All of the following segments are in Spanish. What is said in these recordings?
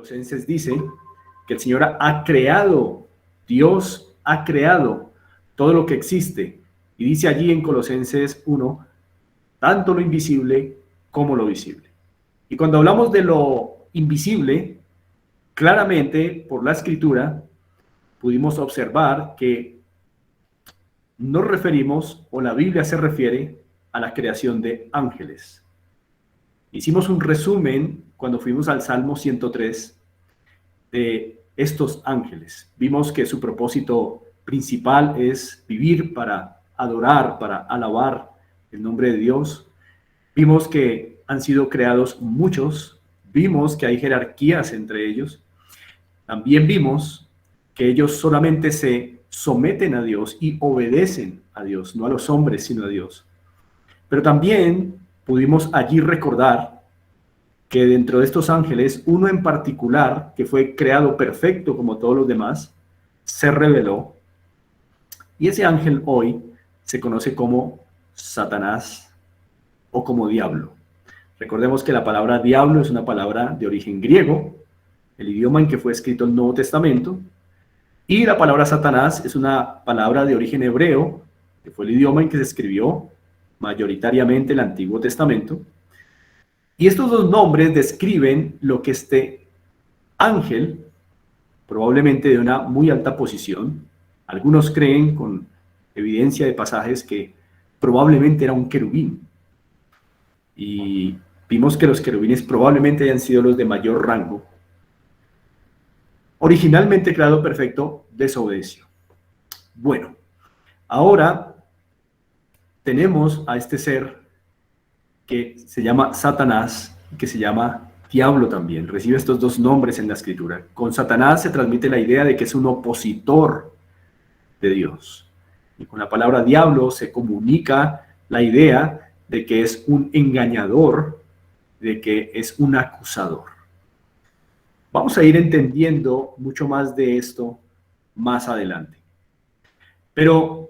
Colosenses dice que el Señor ha creado, Dios ha creado todo lo que existe. Y dice allí en Colosenses 1, tanto lo invisible como lo visible. Y cuando hablamos de lo invisible, claramente por la Escritura pudimos observar que nos referimos, o la Biblia se refiere, a la creación de ángeles. Hicimos un resumen cuando fuimos al Salmo 103 de estos ángeles. Vimos que su propósito principal es vivir para adorar, para alabar el nombre de Dios. Vimos que han sido creados muchos, vimos que hay jerarquías entre ellos. También vimos que ellos solamente se someten a Dios y obedecen a Dios, no a los hombres, sino a Dios. Pero también pudimos allí recordar que dentro de estos ángeles, uno en particular, que fue creado perfecto como todos los demás, se rebeló. Y ese ángel hoy se conoce como Satanás o como diablo. Recordemos que la palabra diablo es una palabra de origen griego, el idioma en que fue escrito el Nuevo Testamento, y la palabra Satanás es una palabra de origen hebreo, que fue el idioma en que se escribió mayoritariamente el Antiguo Testamento. Y estos dos nombres describen lo que este ángel, probablemente de una muy alta posición, algunos creen con evidencia de pasajes que probablemente era un querubín. Y vimos que los querubines probablemente hayan sido los de mayor rango. Originalmente creado perfecto, desobedeció. Bueno, ahora tenemos a este ser que se llama Satanás, que se llama diablo también. Recibe estos dos nombres en la Escritura. Con Satanás se transmite la idea de que es un opositor de Dios. Y con la palabra diablo se comunica la idea de que es un engañador, de que es un acusador. Vamos a ir entendiendo mucho más de esto más adelante. Pero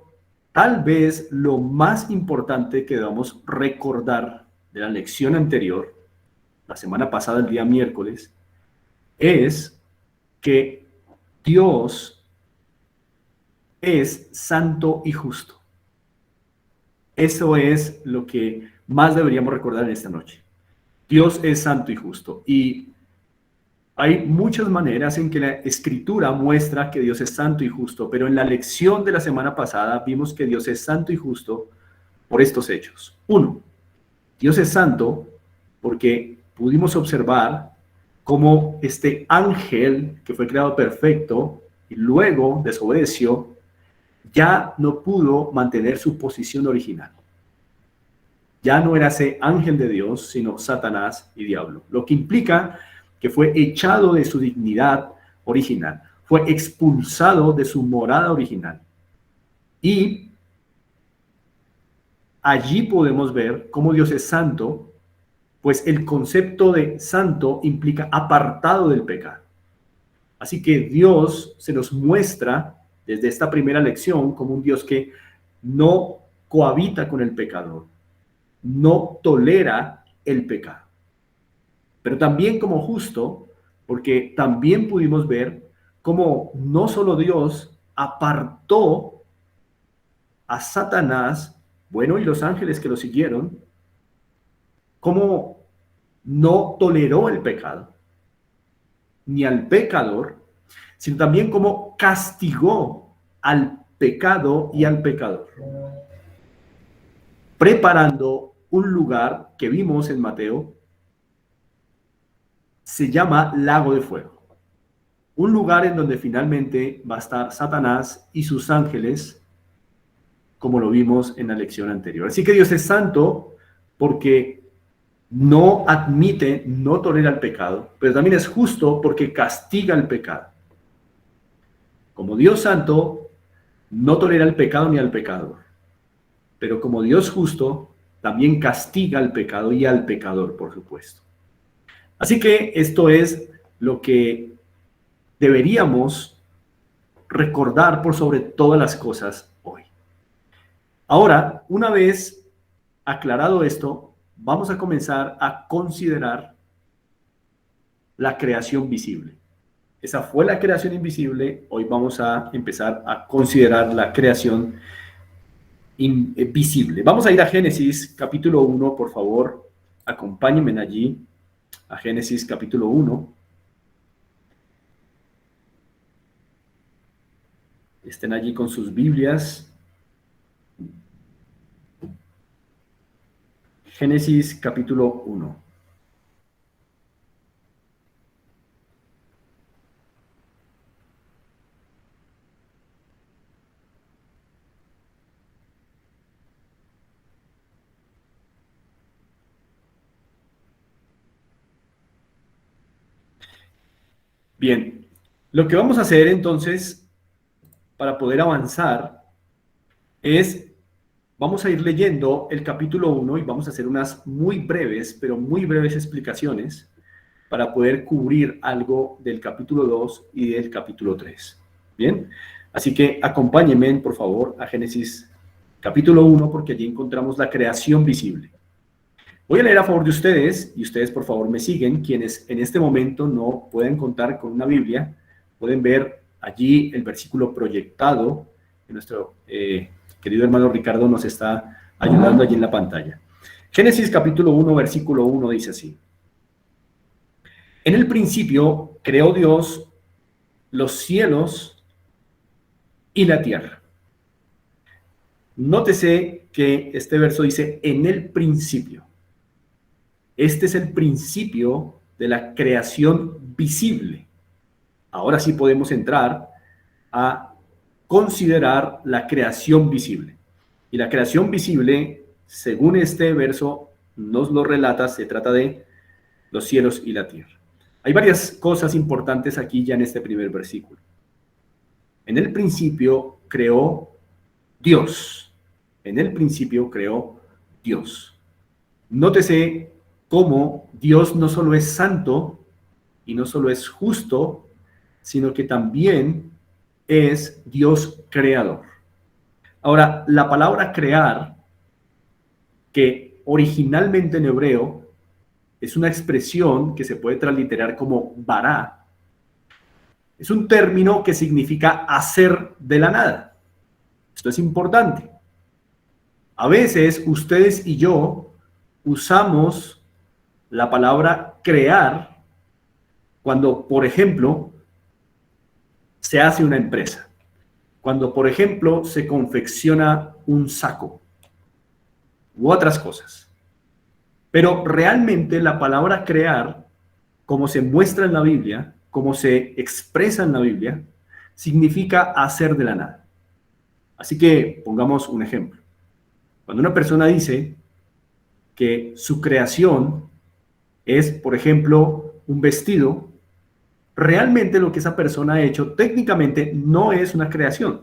tal vez lo más importante que debamos recordar de la lección anterior, la semana pasada, el día miércoles, es que Dios es santo y justo. Eso es lo que más deberíamos recordar en esta noche. Dios es santo y justo. Y hay muchas maneras en que la Escritura muestra que Dios es santo y justo, pero en la lección de la semana pasada vimos que Dios es santo y justo por estos hechos. Uno, Dios es santo porque pudimos observar cómo este ángel que fue creado perfecto y luego desobedeció, ya no pudo mantener su posición original. Ya no era ese ángel de Dios, sino Satanás y diablo, lo que implica que fue echado de su dignidad original, fue expulsado de su morada original. Y allí podemos ver cómo Dios es santo, pues el concepto de santo implica apartado del pecado. Así que Dios se nos muestra desde esta primera lección como un Dios que no cohabita con el pecador, no tolera el pecado. Pero también como justo, porque también pudimos ver cómo no solo Dios apartó a Satanás, bueno, y los ángeles que lo siguieron, cómo no toleró el pecado, ni al pecador, sino también cómo castigó al pecado y al pecador, preparando un lugar que vimos en Mateo, se llama Lago de Fuego. Un lugar en donde finalmente va a estar Satanás y sus ángeles, como lo vimos en la lección anterior. Así que Dios es santo porque no admite, no tolera el pecado, pero también es justo porque castiga el pecado. Como Dios santo, no tolera el pecado ni al pecador, pero como Dios justo, también castiga al pecado y al pecador, por supuesto. Así que esto es lo que deberíamos recordar por sobre todas las cosas hoy. Ahora, una vez aclarado esto, vamos a comenzar a considerar la creación visible. Esa fue la creación invisible. Hoy vamos a empezar a considerar la creación visible. Vamos a ir a Génesis capítulo 1, por favor. Acompáñenme allí a Génesis capítulo 1. Estén allí con sus Biblias. Génesis capítulo 1. Bien, lo que vamos a hacer entonces para poder avanzar es, vamos a ir leyendo el capítulo 1 y vamos a hacer unas muy breves, pero muy breves explicaciones para poder cubrir algo del capítulo 2 y del capítulo 3. Bien, así que acompáñenme, por favor, a Génesis capítulo 1, porque allí encontramos la creación visible. Voy a leer a favor de ustedes, y ustedes, por favor, me siguen. Quienes en este momento no pueden contar con una Biblia, pueden ver allí el versículo proyectado que nuestro querido hermano Ricardo nos está ayudando allí en la pantalla. Génesis capítulo 1, versículo 1 dice así: En el principio creó Dios los cielos y la tierra. Nótese que este verso dice en el principio. Este es el principio de la creación visible. Ahora sí podemos entrar a considerar la creación visible. Y la creación visible, según este verso nos lo relata, se trata de los cielos y la tierra. Hay varias cosas importantes aquí ya en este primer versículo. En el principio creó Dios. En el principio creó Dios. Nótese cómo Dios no solo es santo y no solo es justo, sino que también es Dios creador. Ahora, la palabra crear, que originalmente en hebreo es una expresión que se puede transliterar como bará, es un término que significa hacer de la nada. Esto es importante. A veces ustedes y yo usamos la palabra crear cuando, por ejemplo, se hace una empresa. Cuando, por ejemplo, se confecciona un saco u otras cosas. Pero realmente la palabra crear, como se muestra en la Biblia, como se expresa en la Biblia, significa hacer de la nada. Así que pongamos un ejemplo. Cuando una persona dice que su creación es, por ejemplo, un vestido, realmente lo que esa persona ha hecho técnicamente no es una creación.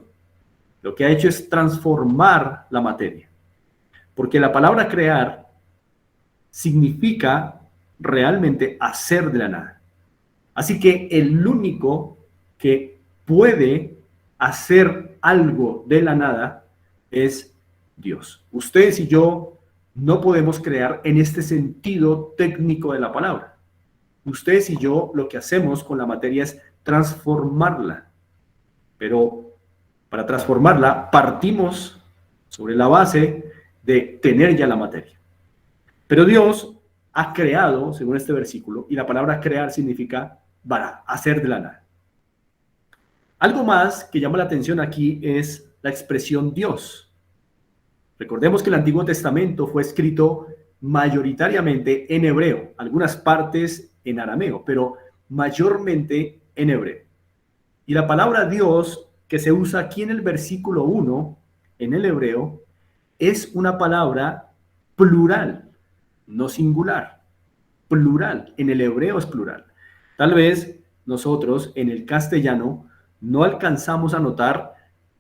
Lo que ha hecho es transformar la materia. Porque la palabra crear significa realmente hacer de la nada. Así que el único que puede hacer algo de la nada es Dios. Ustedes y yo no podemos crear en este sentido técnico de la palabra. Ustedes y yo lo que hacemos con la materia es transformarla. Pero para transformarla partimos sobre la base de tener ya la materia. Pero Dios ha creado, según este versículo, y la palabra crear significa bara, hacer de la nada. Algo más que llama la atención aquí es la expresión Dios. Recordemos que el Antiguo Testamento fue escrito mayoritariamente en hebreo, algunas partes en arameo, pero mayormente en hebreo. Y la palabra Dios que se usa aquí en el versículo 1, en el hebreo, es una palabra plural, no singular, plural. En el hebreo es plural. Tal vez nosotros en el castellano no alcanzamos a notar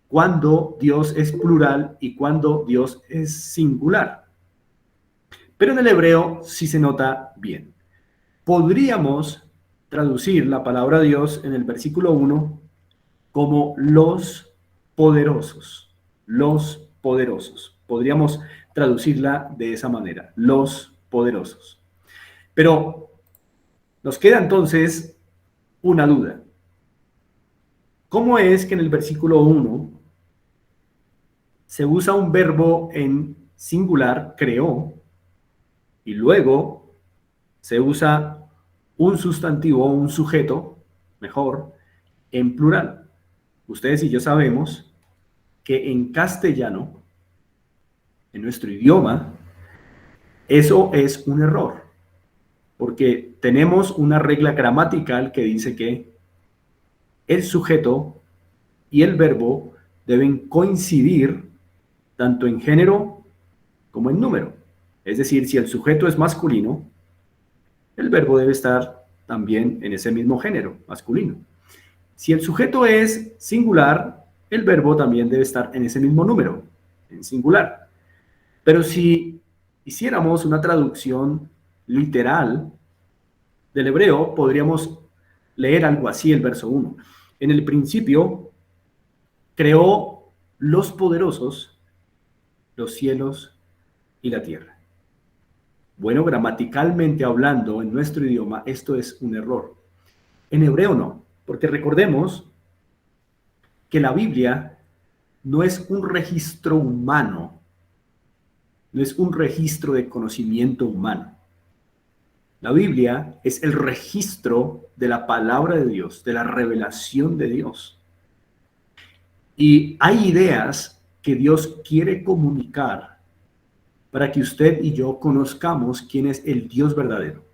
cuando Dios es plural y cuando Dios es singular. Pero en el hebreo sí se nota bien. Podríamos traducir la palabra Dios en el versículo 1 como los poderosos. Los poderosos. Podríamos traducirla de esa manera, los poderosos. Pero Nos queda entonces una duda. ¿Cómo es que en el versículo 1 se usa un verbo en singular, creó, y luego se usa un sustantivo o un sujeto, mejor, en plural? Ustedes y yo sabemos que en castellano, en nuestro idioma, eso es un error, porque tenemos una regla gramatical que dice que el sujeto y el verbo deben coincidir tanto en género como en número. Es decir, si el sujeto es masculino, el verbo debe estar también en ese mismo género, masculino. Si el sujeto es singular, el verbo también debe estar en ese mismo número, en singular. Pero si hiciéramos una traducción literal del hebreo, podríamos leer algo así el verso 1. En el principio creó los poderosos, los cielos y la tierra. Bueno, gramaticalmente hablando, en nuestro idioma, esto es un error. En hebreo no, porque recordemos que la Biblia no es un registro humano, no es un registro de conocimiento humano. La Biblia es el registro de la palabra de Dios, de la revelación de Dios. Y hay ideas que Dios quiere comunicar para que usted y yo conozcamos quién es el Dios verdadero.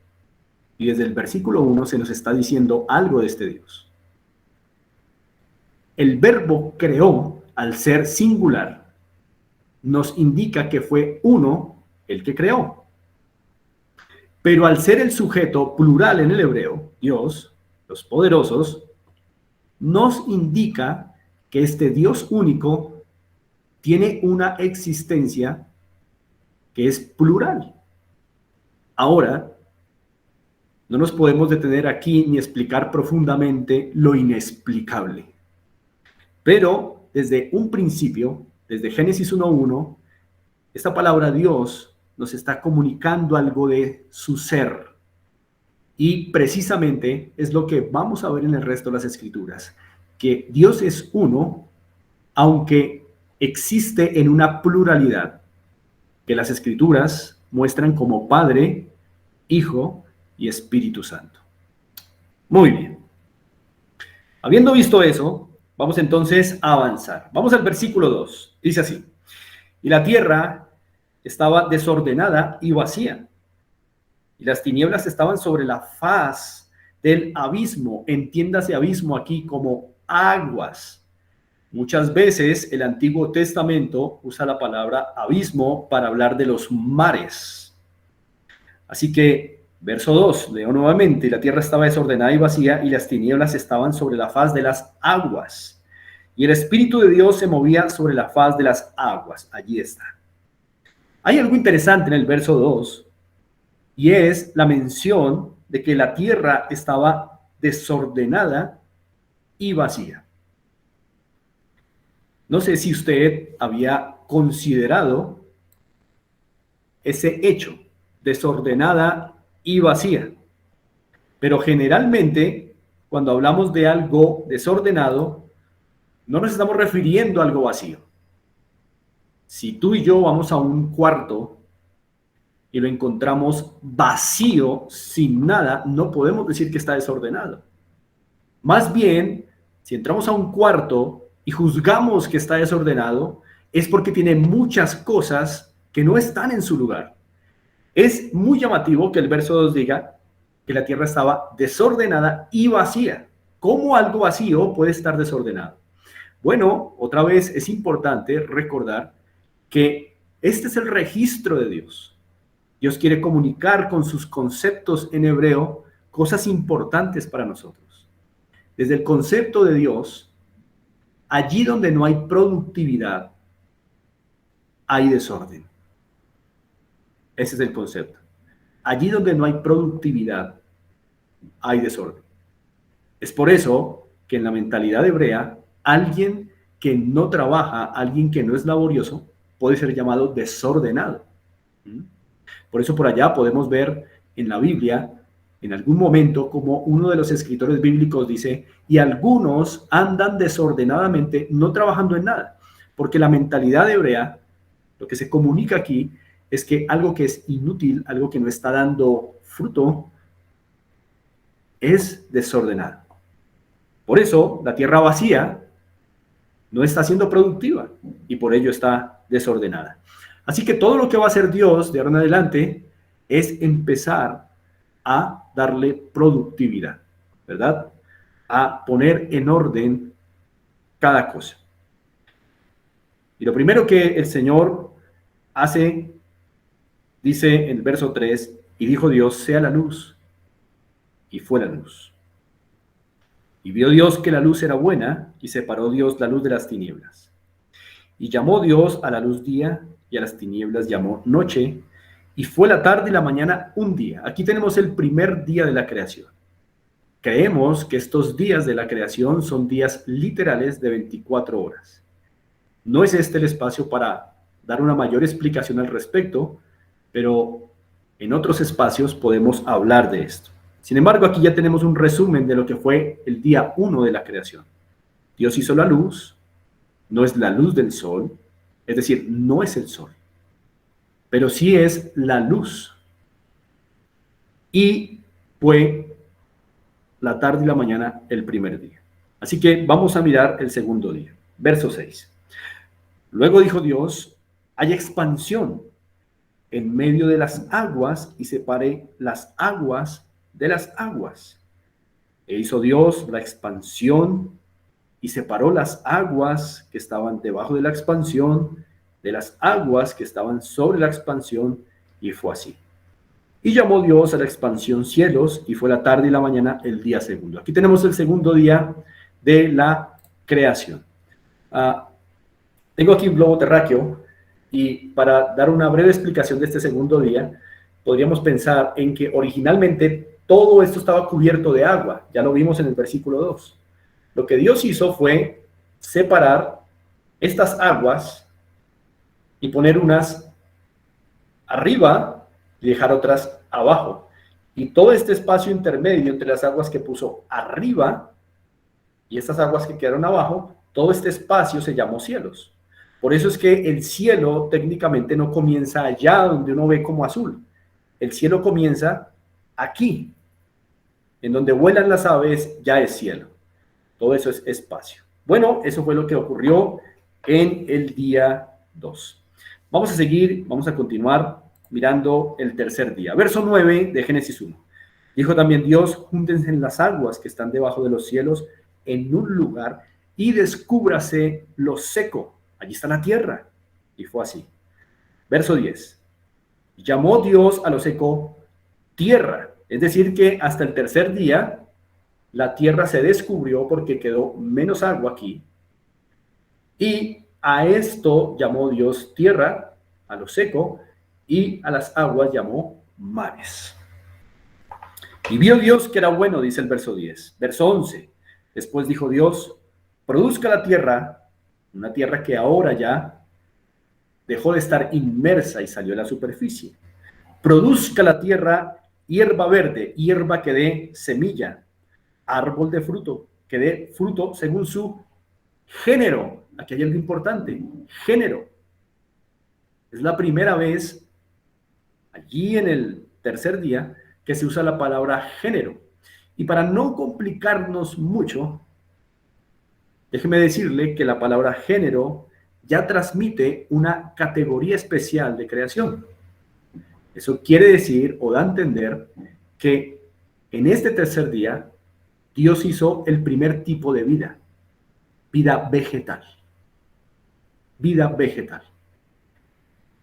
Y desde el versículo 1 se nos está diciendo algo de este Dios. El verbo creó, al ser singular, nos indica que fue uno el que creó. Pero al ser el sujeto plural en el hebreo, Dios, los poderosos, nos indica que este Dios único tiene una existencia que es plural. Ahora, no nos podemos detener aquí ni explicar profundamente lo inexplicable. Pero desde un principio, desde Génesis 1:1, esta palabra Dios nos está comunicando algo de su ser. Y precisamente es lo que vamos a ver en el resto de las Escrituras, que Dios es uno, aunque existe en una pluralidad, que las Escrituras muestran como Padre, Hijo y Espíritu Santo. Muy bien. Habiendo visto eso, vamos entonces a avanzar. Vamos al versículo 2. Dice así: y la tierra estaba desordenada y vacía, y las tinieblas estaban sobre la faz del abismo. Entiéndase abismo aquí como aguas. Muchas veces el Antiguo Testamento usa la palabra abismo para hablar de los mares. Así que, verso 2, leo nuevamente: y la tierra estaba desordenada y vacía, y las tinieblas estaban sobre la faz de las aguas, y el Espíritu de Dios se movía sobre la faz de las aguas. Allí está. Hay algo interesante en el verso 2, y es la mención de que la tierra estaba desordenada y vacía. No sé si usted había considerado ese hecho, desordenada y vacía. Pero generalmente, cuando hablamos de algo desordenado, no nos estamos refiriendo a algo vacío. Si tú y yo vamos a un cuarto y lo encontramos vacío, sin nada, no podemos decir que está desordenado. Más bien, si entramos a un cuarto y juzgamos que está desordenado, es porque tiene muchas cosas que no están en su lugar. Es muy llamativo que el verso 2 diga que la tierra estaba desordenada y vacía. ¿Cómo algo vacío puede estar desordenado? Bueno, otra vez es importante recordar que este es el registro de Dios. Dios quiere comunicar con sus conceptos en hebreo cosas importantes para nosotros. Desde el concepto de Dios, allí donde no hay productividad, hay desorden. Ese es el concepto. Allí donde no hay productividad, hay desorden. Es por eso que en la mentalidad hebrea, alguien que no trabaja, alguien que no es laborioso, puede ser llamado desordenado. Por eso por allá podemos ver en la Biblia en algún momento, como uno de los escritores bíblicos dice, y algunos andan desordenadamente, no trabajando en nada, porque la mentalidad hebrea, lo que se comunica aquí, es que algo que es inútil, algo que no está dando fruto, es desordenado. Por eso, la tierra vacía no está siendo productiva y por ello está desordenada. Así que todo lo que va a hacer Dios de ahora en adelante es empezar a darle productividad, ¿verdad? A poner en orden cada cosa. Y lo primero que el Señor hace, dice en el verso 3, y dijo Dios, sea la luz, y fue la luz. Y vio Dios que la luz era buena, y separó Dios la luz de las tinieblas. Y llamó Dios a la luz día, y a las tinieblas llamó noche, y fue la tarde y la mañana un día. Aquí tenemos el primer día de la creación. Creemos que estos días de la creación son días literales de 24 horas. No es este el espacio para dar una mayor explicación al respecto, pero en otros espacios podemos hablar de esto. Sin embargo, aquí ya tenemos un resumen de lo que fue el día 1 de la creación. Dios hizo la luz, no es la luz del sol, es decir, no es el sol, pero sí es la luz. Y fue la tarde y la mañana el primer día. Así que vamos a mirar el segundo día. Verso 6. Luego dijo Dios, hay expansión en medio de las aguas y separe las aguas de las aguas. E hizo Dios la expansión y separó las aguas que estaban debajo de la expansión de las aguas que estaban sobre la expansión, y fue así. Y llamó Dios a la expansión cielos, y fue la tarde y la mañana el día segundo. Aquí tenemos el segundo día de la creación. Tengo aquí un globo terráqueo, y para dar una breve explicación de este segundo día, podríamos pensar en que originalmente todo esto estaba cubierto de agua. Ya lo vimos en el versículo 2. Lo que Dios hizo fue separar estas aguas y poner unas arriba y dejar otras abajo. Y todo este espacio intermedio entre las aguas que puso arriba y estas aguas que quedaron abajo, todo este espacio se llamó cielos. Por eso es que el cielo técnicamente no comienza allá donde uno ve como azul. El cielo comienza aquí. En donde vuelan las aves ya es cielo. Todo eso es espacio. Bueno, eso fue lo que ocurrió en el día 2. Vamos a seguir, vamos a continuar mirando el tercer día. Verso 9 de Génesis 1. Dijo también Dios, júntense en las aguas que están debajo de los cielos en un lugar y descúbrase lo seco. Allí está la tierra. Y fue así. Verso 10. Llamó Dios a lo seco tierra. Es decir que hasta el tercer día la tierra se descubrió porque quedó menos agua aquí. Y a esto llamó Dios tierra, a lo seco, y a las aguas llamó mares. Y vio Dios que era bueno, dice el verso 10. Verso 11. Después dijo Dios, produzca la tierra, una tierra que ahora ya dejó de estar inmersa y salió a la superficie. Produzca la tierra hierba verde, hierba que dé semilla, árbol de fruto, que dé fruto según su género. Aquí hay algo importante, género. Es la primera vez, allí en el tercer día, que se usa la palabra género. Y para no complicarnos mucho, déjeme decirle que la palabra género ya transmite una categoría especial de creación. Eso quiere decir o da a entender que en este tercer día Dios hizo el primer tipo de vida, vida vegetal. Vida vegetal.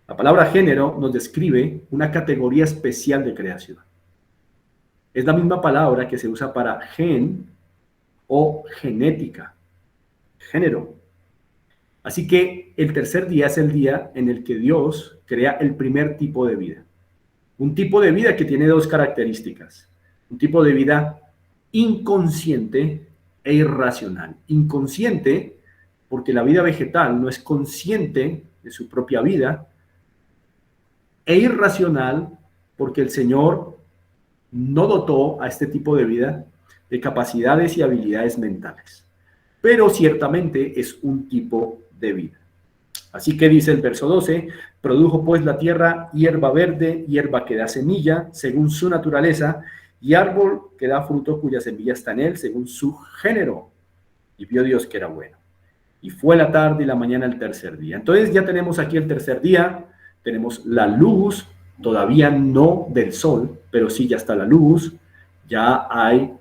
La palabra género nos describe una categoría especial de creación. Es la misma palabra que se usa para gen o genética, género. Así que el tercer día es el día en el que Dios crea el primer tipo de vida. Un tipo de vida que tiene dos características. Un tipo de vida inconsciente e irracional. Inconsciente porque la vida vegetal no es consciente de su propia vida, e irracional porque el Señor no dotó a este tipo de vida de capacidades y habilidades mentales, pero ciertamente es un tipo de vida. Así que dice el verso 12, produjo pues la tierra hierba verde, hierba que da semilla, según su naturaleza, y árbol que da fruto cuya semilla está en él, según su género. Y vio Dios que era bueno. Y fue la tarde y la mañana el tercer día. Entonces ya tenemos aquí el tercer día, tenemos la luz, todavía no del sol, pero sí ya está la luz, ya hay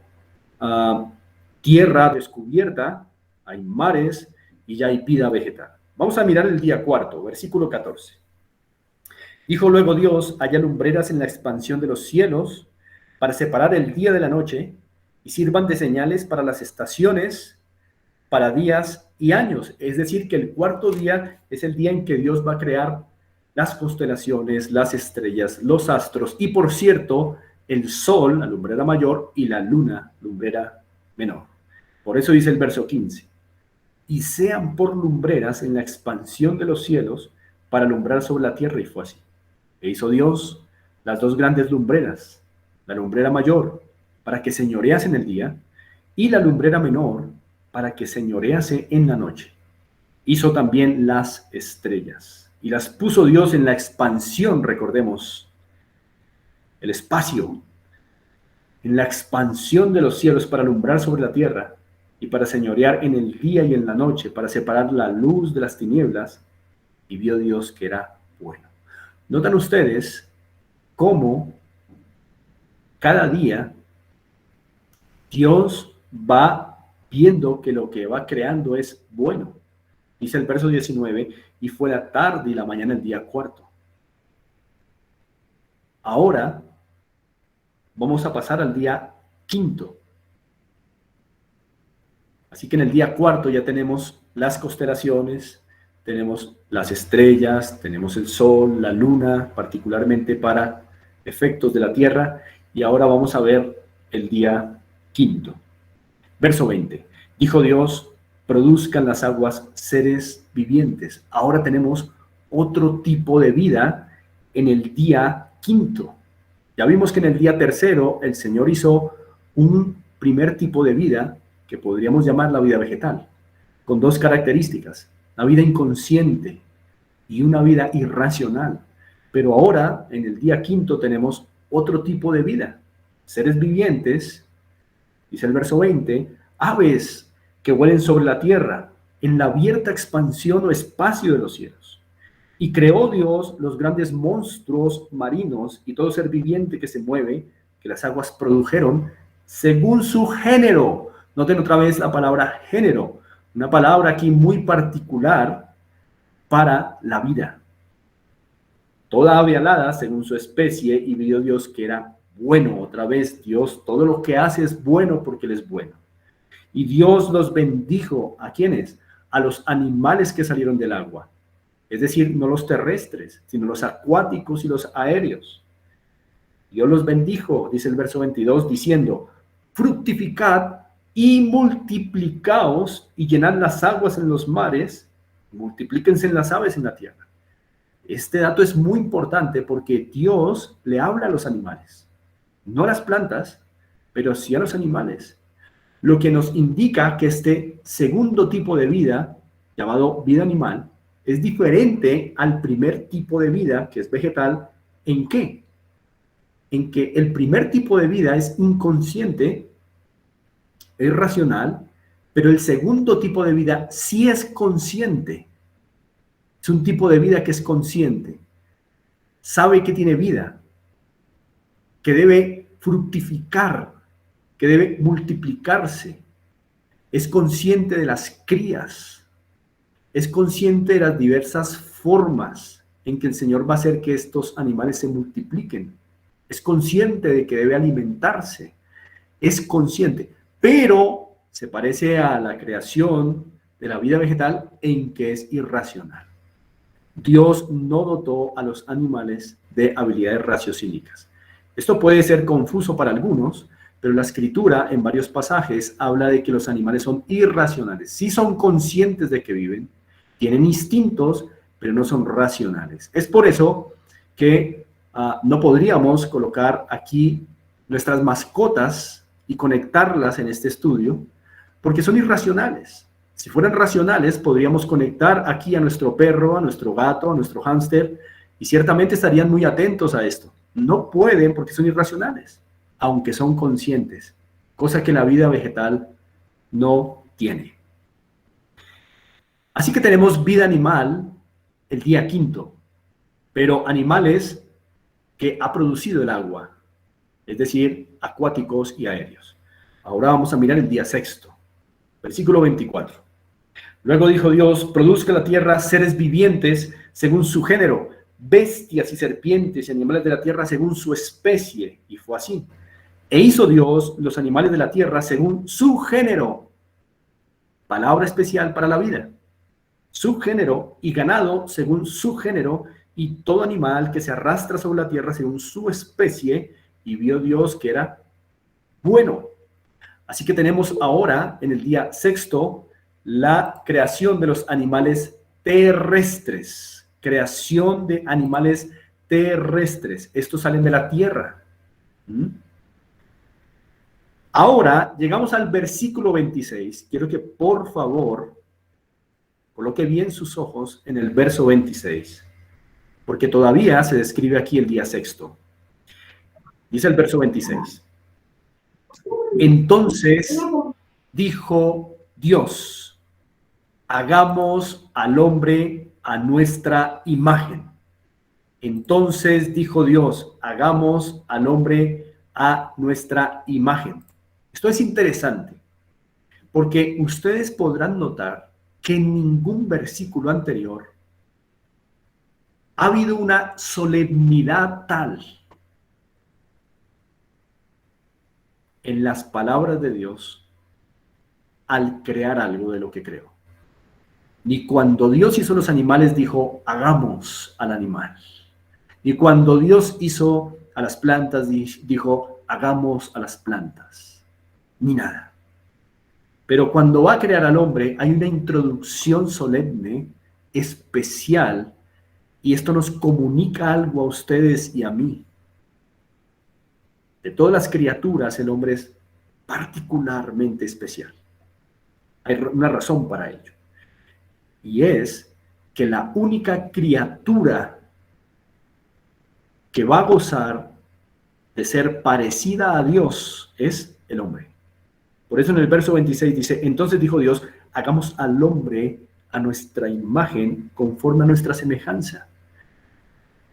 tierra descubierta, hay mares y ya hay vida vegetal. Vamos a mirar el día cuarto, versículo 14. Dijo luego Dios, haya lumbreras en la expansión de los cielos para separar el día de la noche y sirvan de señales para las estaciones, para días y años. Es decir, que el cuarto día es el día en que Dios va a crear las constelaciones, las estrellas, los astros y, por cierto, el sol, la lumbrera mayor, y la luna, lumbrera menor. Por eso dice el verso 15, y sean por lumbreras en la expansión de los cielos para alumbrar sobre la tierra, y fue así. E hizo Dios las dos grandes lumbreras, la lumbrera mayor para que señorease en el día y la lumbrera menor para que señorease en la noche. Hizo también las estrellas y las puso Dios en la expansión, recordemos, el espacio, en la expansión de los cielos para alumbrar sobre la tierra y para señorear en el día y en la noche, para separar la luz de las tinieblas, y vio Dios que era bueno. ¿Notan ustedes cómo cada día Dios va viendo que lo que va creando es bueno? Dice el verso 19, y fue la tarde y la mañana el día cuarto. Ahora vamos a pasar al día quinto. Así que en el día cuarto ya tenemos las constelaciones, tenemos las estrellas, tenemos el sol, la luna, particularmente para efectos de la tierra, y ahora vamos a ver el día quinto. Verso 20. Dijo Dios, produzcan las aguas seres vivientes. Ahora tenemos otro tipo de vida en el día quinto. Ya vimos que en el día tercero el Señor hizo un primer tipo de vida que podríamos llamar la vida vegetal, con dos características, la vida inconsciente y una vida irracional. Pero ahora, en el día quinto, tenemos otro tipo de vida, seres vivientes, dice el verso 20, aves que vuelen sobre la tierra, en la abierta expansión o espacio de los cielos. Y creó Dios los grandes monstruos marinos y todo ser viviente que se mueve, que las aguas produjeron, según su género. Noten otra vez la palabra género, una palabra aquí muy particular para la vida. Toda ave alada según su especie, y vio Dios que era bueno. Otra vez, Dios, todo lo que hace es bueno porque Él es bueno. Y Dios los bendijo, ¿a quiénes? A los animales que salieron del agua. Es decir, no los terrestres, sino los acuáticos y los aéreos. Dios los bendijo, dice el verso 22, diciendo, fructificad y multiplicaos y llenad las aguas en los mares, multiplíquense en las aves en la tierra. Este dato es muy importante porque Dios le habla a los animales, no a las plantas, pero sí a los animales. Lo que nos indica que este segundo tipo de vida, llamado vida animal, es diferente al primer tipo de vida, que es vegetal. ¿En qué? En que el primer tipo de vida es inconsciente, es racional, pero el segundo tipo de vida sí es consciente. Es un tipo de vida que es consciente. Sabe que tiene vida, que debe fructificar, que debe multiplicarse. Es consciente de las crías. Es consciente de las diversas formas en que el Señor va a hacer que estos animales se multipliquen. Es consciente de que debe alimentarse. Es consciente, pero se parece a la creación de la vida vegetal en que es irracional. Dios no dotó a los animales de habilidades raciocínicas. Esto puede ser confuso para algunos, pero la Escritura en varios pasajes habla de que los animales son irracionales. Sí son conscientes de que viven, tienen instintos, pero no son racionales. Es por eso que no podríamos colocar aquí nuestras mascotas y conectarlas en este estudio, porque son irracionales. Si fueran racionales, podríamos conectar aquí a nuestro perro, a nuestro gato, a nuestro hámster, y ciertamente estarían muy atentos a esto. No pueden porque son irracionales, aunque son conscientes, cosa que la vida vegetal no tiene. Así que tenemos vida animal el día quinto, pero animales que ha producido el agua, es decir, acuáticos y aéreos. Ahora vamos a mirar el día sexto, versículo 24. Luego dijo Dios, produzca la tierra seres vivientes según su género, bestias y serpientes y animales de la tierra según su especie. Y fue así. E hizo Dios los animales de la tierra según su género. Palabra especial para la vida. Su género, y ganado según su género, y todo animal que se arrastra sobre la tierra según su especie. Y vio Dios que era bueno. Así que tenemos ahora, en el día sexto, la creación de los animales terrestres. Creación de animales terrestres. Estos salen de la tierra. Ahora llegamos al versículo 26. Quiero que por favor coloque bien sus ojos en el verso 26, porque todavía se describe aquí el día sexto. Dice el verso 26. Entonces dijo Dios, hagamos al hombre a nuestra imagen. Entonces dijo Dios, hagamos al hombre a nuestra imagen. Esto es interesante, porque ustedes podrán notar que en ningún versículo anterior ha habido una solemnidad tal en las palabras de Dios al crear algo de lo que creó. Ni cuando Dios hizo los animales dijo, hagamos al animal. Ni cuando Dios hizo a las plantas dijo, hagamos a las plantas. Ni nada. Pero cuando va a crear al hombre hay una introducción solemne, especial, y esto nos comunica algo a ustedes y a mí. De todas las criaturas, el hombre es particularmente especial. Hay una razón para ello. Y es que la única criatura que va a gozar de ser parecida a Dios es el hombre. Por eso en el verso 26 dice, entonces dijo Dios, hagamos al hombre a nuestra imagen conforme a nuestra semejanza.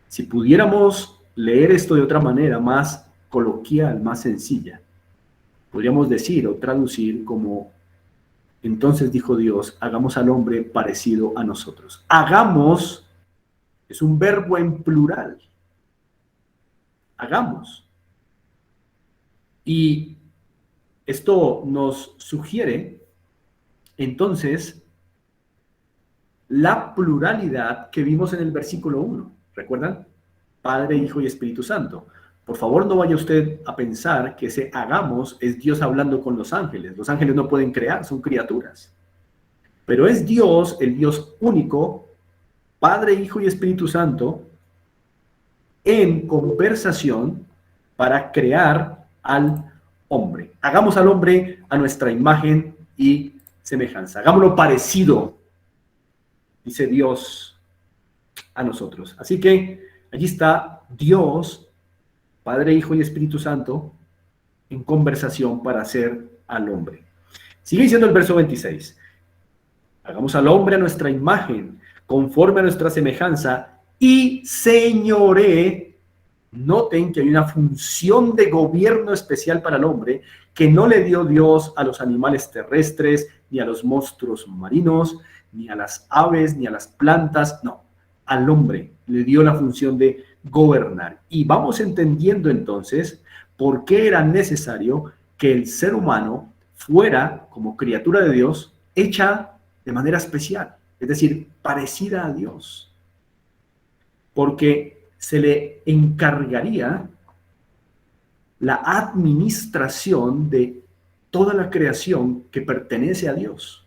Si pudiéramos leer esto de otra manera, más coloquial, más sencilla, podríamos decir o traducir como, entonces dijo Dios, hagamos al hombre parecido a nosotros. Hagamos es un verbo en plural. Hagamos. Y esto nos sugiere, entonces, la pluralidad que vimos en el versículo 1. ¿Recuerdan? Padre, Hijo y Espíritu Santo. Por favor, no vaya usted a pensar que ese hagamos es Dios hablando con los ángeles. Los ángeles no pueden crear, son criaturas. Pero es Dios, el Dios único, Padre, Hijo y Espíritu Santo, en conversación para crear al hombre. Hagamos al hombre a nuestra imagen y semejanza. Hagámoslo parecido, dice Dios a nosotros. Así que allí está Dios, Padre, Hijo y Espíritu Santo, en conversación para hacer al hombre. Sigue diciendo el verso 26. Hagamos al hombre a nuestra imagen, conforme a nuestra semejanza, y señoree. Noten que hay una función de gobierno especial para el hombre que no le dio Dios a los animales terrestres, ni a los monstruos marinos, ni a las aves, ni a las plantas. No, al hombre le dio la función de gobernar. Y vamos entendiendo entonces por qué era necesario que el ser humano fuera, como criatura de Dios, hecha de manera especial, es decir, parecida a Dios. Porque se le encargaría la administración de toda la creación que pertenece a Dios.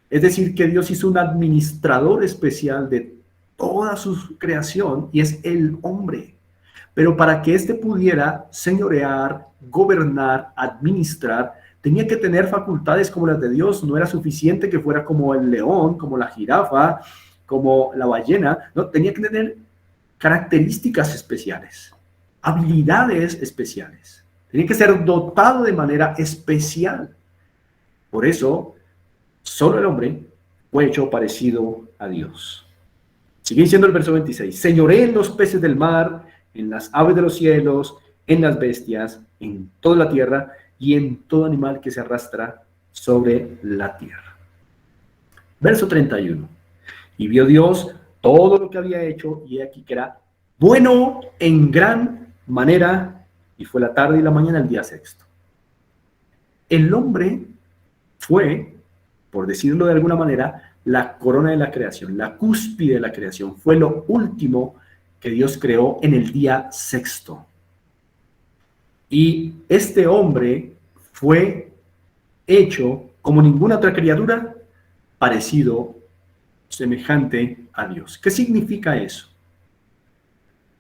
Es decir, que Dios hizo un administrador especial de toda su creación y es el hombre. Pero para que éste pudiera señorear, gobernar, administrar, tenía que tener facultades como las de Dios. No era suficiente que fuera como el león, como la jirafa, como la ballena. No, tenía que tener características especiales, habilidades especiales. Tenía que ser dotado de manera especial. Por eso, solo el hombre fue hecho parecido a Dios. Sigue diciendo el verso 26. Señoré en los peces del mar, en las aves de los cielos, en las bestias, en toda la tierra y en todo animal que se arrastra sobre la tierra. Verso 31. Y vio Dios todo lo que había hecho, y aquí que era bueno en gran manera, y fue la tarde y la mañana el día sexto. El hombre fue, por decirlo de alguna manera, la corona de la creación, la cúspide de la creación. Fue lo último que Dios creó en el día sexto. Y este hombre fue hecho como ninguna otra criatura, parecido, semejante a Dios. ¿Qué significa eso?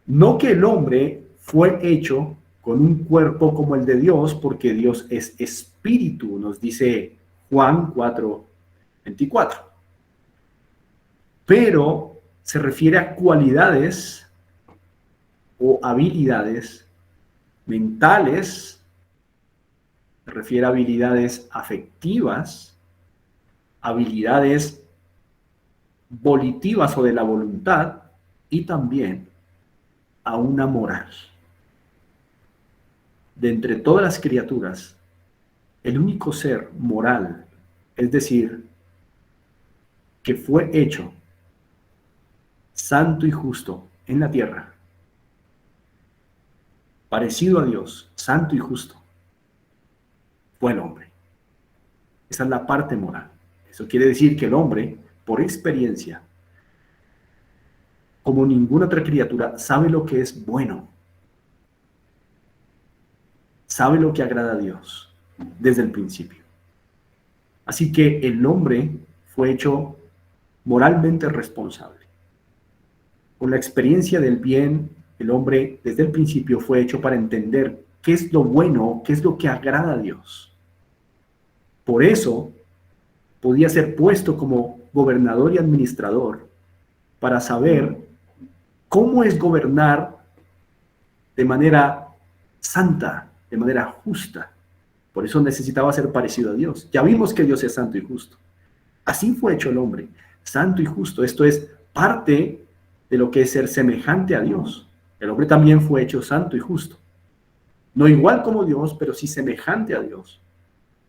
No que el hombre fue hecho con un cuerpo como el de Dios, porque Dios es espíritu, nos dice Juan 4:24. Pero se refiere a cualidades o habilidades mentales, se refiere a habilidades afectivas, habilidades volitivas o de la voluntad, y también a una moral. De entre todas las criaturas, el único ser moral, es decir, que fue hecho santo y justo en la tierra, parecido a Dios, santo y justo, fue el hombre. Esa es la parte moral. Eso quiere decir que el hombre, por experiencia, como ninguna otra criatura, sabe lo que es bueno, sabe lo que agrada a Dios desde el principio. Así que el hombre fue hecho moralmente responsable. Con la experiencia del bien, el hombre desde el principio fue hecho para entender qué es lo bueno, qué es lo que agrada a Dios. Por eso podía ser puesto como gobernador y administrador para saber cómo es gobernar de manera santa, de manera justa. Por eso necesitaba ser parecido a Dios. Ya vimos que Dios es santo y justo. Así fue hecho el hombre, santo y justo. Esto es parte de lo que es ser semejante a Dios. El hombre también fue hecho santo y justo. No igual como Dios, pero sí semejante a Dios.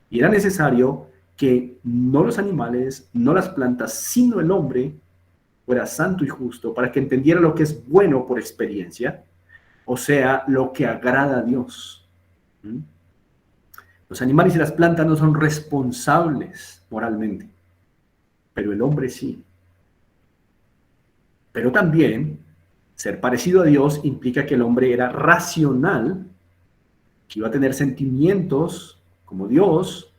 Y era necesario que no los animales, no las plantas, sino el hombre fuera santo y justo para que entendiera lo que es bueno por experiencia, o sea, lo que agrada a Dios. Los animales y las plantas no son responsables moralmente, pero el hombre sí. Pero también ser parecido a Dios implica que el hombre era racional, que iba a tener sentimientos como Dios,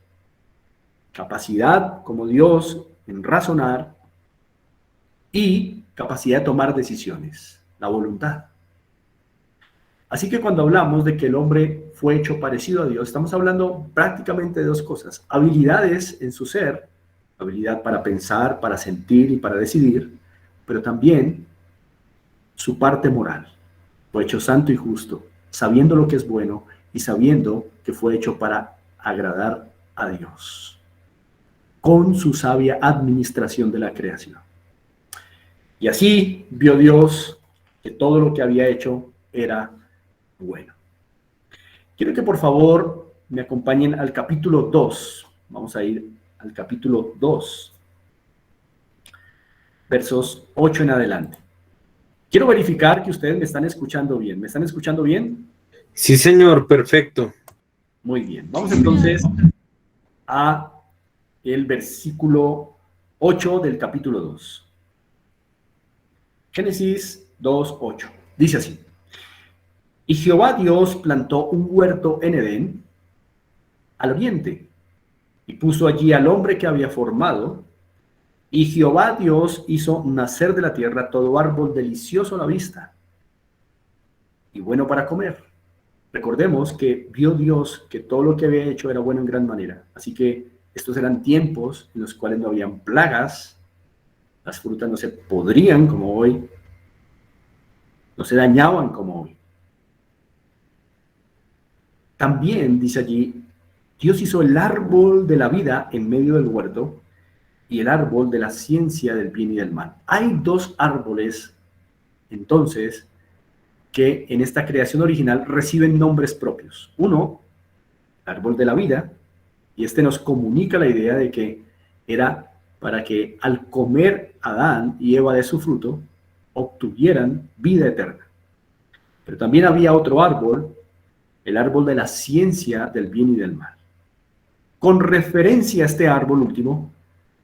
capacidad como Dios en razonar y capacidad de tomar decisiones, la voluntad. Así que cuando hablamos de que el hombre fue hecho parecido a Dios, estamos hablando prácticamente de dos cosas: habilidades en su ser, habilidad para pensar, para sentir y para decidir, pero también su parte moral. Fue hecho santo y justo, sabiendo lo que es bueno y sabiendo que fue hecho para agradar a Dios, con su sabia administración de la creación. Y así vio Dios que todo lo que había hecho era bueno. Quiero que por favor me acompañen al capítulo 2. Vamos a ir al capítulo 2, versos 8 en adelante. Quiero verificar que ustedes me están escuchando bien. ¿Me están escuchando bien? Sí, señor, perfecto. Muy bien. Vamos entonces a el versículo 8 del capítulo 2. Génesis 2:8. Dice así: Y Jehová Dios plantó un huerto en Edén, al oriente, y puso allí al hombre que había formado, y Jehová Dios hizo nacer de la tierra todo árbol delicioso a la vista, y bueno para comer. Recordemos que vio Dios que todo lo que había hecho era bueno en gran manera. Así que estos eran tiempos en los cuales no habían plagas, las frutas no se podrían como hoy, no se dañaban como hoy. También dice allí, Dios hizo el árbol de la vida en medio del huerto y el árbol de la ciencia del bien y del mal. Hay dos árboles, entonces, que en esta creación original reciben nombres propios. Uno, el árbol de la vida, y este nos comunica la idea de que era para que al comer Adán y Eva de su fruto, obtuvieran vida eterna. Pero también había otro árbol, el árbol de la ciencia del bien y del mal. Con referencia a este árbol último,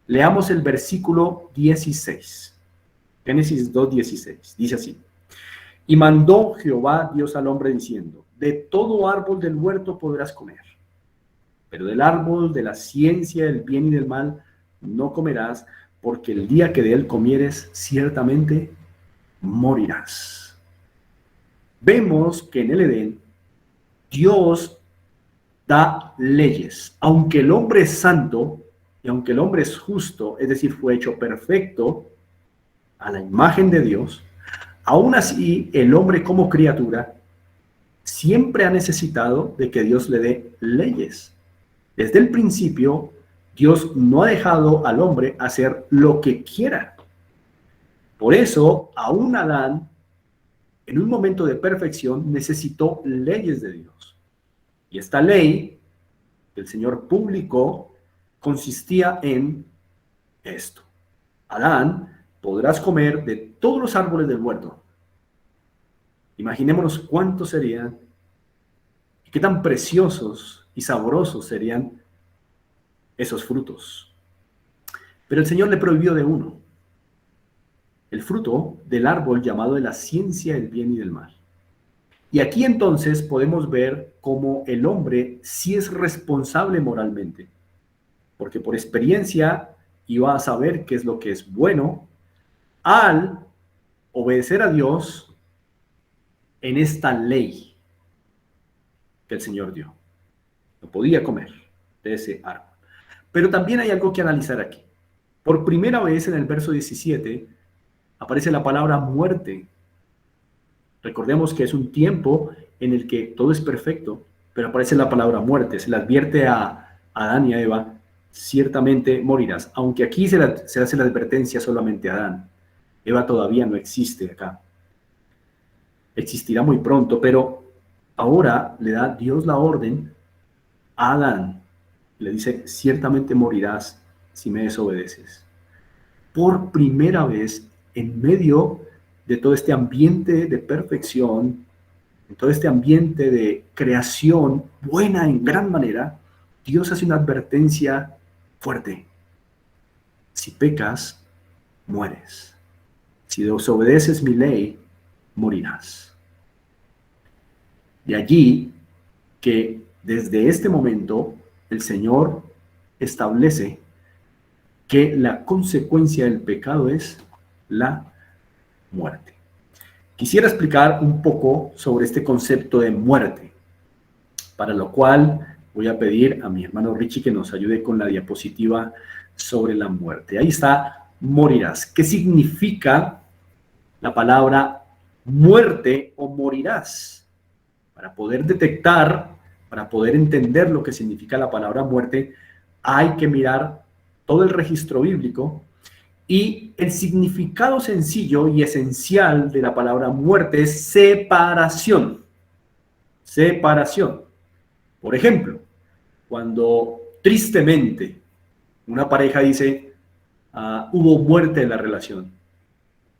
leamos el versículo 16. Génesis 2:16. Dice así: y mandó Jehová Dios al hombre diciendo, de todo árbol del huerto podrás comer, pero del árbol de la ciencia del bien y del mal no comerás, porque el día que de él comieres, ciertamente morirás. Vemos que en el Edén, Dios da leyes. Aunque el hombre es santo y aunque el hombre es justo, es decir, fue hecho perfecto a la imagen de Dios, aún así el hombre como criatura siempre ha necesitado de que Dios le dé leyes. Desde el principio, Dios no ha dejado al hombre hacer lo que quiera. Por eso, aún Adán, en un momento de perfección, necesitó leyes de Dios. Y esta ley que el Señor publicó consistía en esto: Adán, podrás comer de todos los árboles del huerto. Imaginémonos cuántos serían y qué tan preciosos y sabrosos serían esos frutos. Pero el Señor le prohibió de uno: el fruto del árbol llamado de la ciencia del bien y del mal. Y aquí entonces podemos ver cómo el hombre sí es responsable moralmente, porque por experiencia iba a saber qué es lo que es bueno al obedecer a Dios en esta ley que el Señor dio. No podía comer de ese árbol. Pero también hay algo que analizar aquí. Por primera vez en el verso 17 aparece la palabra muerte. Recordemos que es un tiempo en el que todo es perfecto, pero aparece la palabra muerte. Se le advierte a Adán y a Eva: ciertamente morirás. Aunque aquí se hace la advertencia solamente a Adán. Eva todavía no existe acá. Existirá muy pronto, pero ahora le da Dios la orden a Adán. Le dice: ciertamente morirás si me desobedeces. Por primera vez, en medio de todo este ambiente de perfección, en todo este ambiente de creación buena en gran manera, Dios hace una advertencia fuerte: si pecas, mueres. Si desobedeces mi ley, morirás. De allí que desde este momento el Señor establece que la consecuencia del pecado es la muerte. Quisiera explicar un poco sobre este concepto de muerte, para lo cual voy a pedir a mi hermano Richie que nos ayude con la diapositiva sobre la muerte. Ahí está: morirás. ¿Qué significa la palabra muerte o morirás? Para poder detectar, para poder entender lo que significa la palabra muerte, hay que mirar todo el registro bíblico, y el significado sencillo y esencial de la palabra muerte es separación. Separación. Por ejemplo, cuando tristemente una pareja dice hubo muerte en la relación,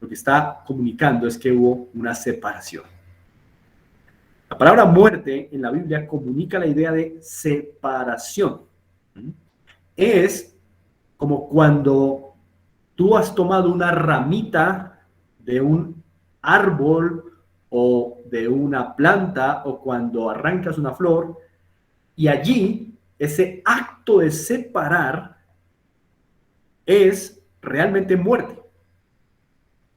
lo que está comunicando es que hubo una separación. La palabra muerte en la Biblia comunica la idea de separación. Es como cuando tú has tomado una ramita de un árbol o de una planta, o cuando arrancas una flor, y allí ese acto de separar es realmente muerte.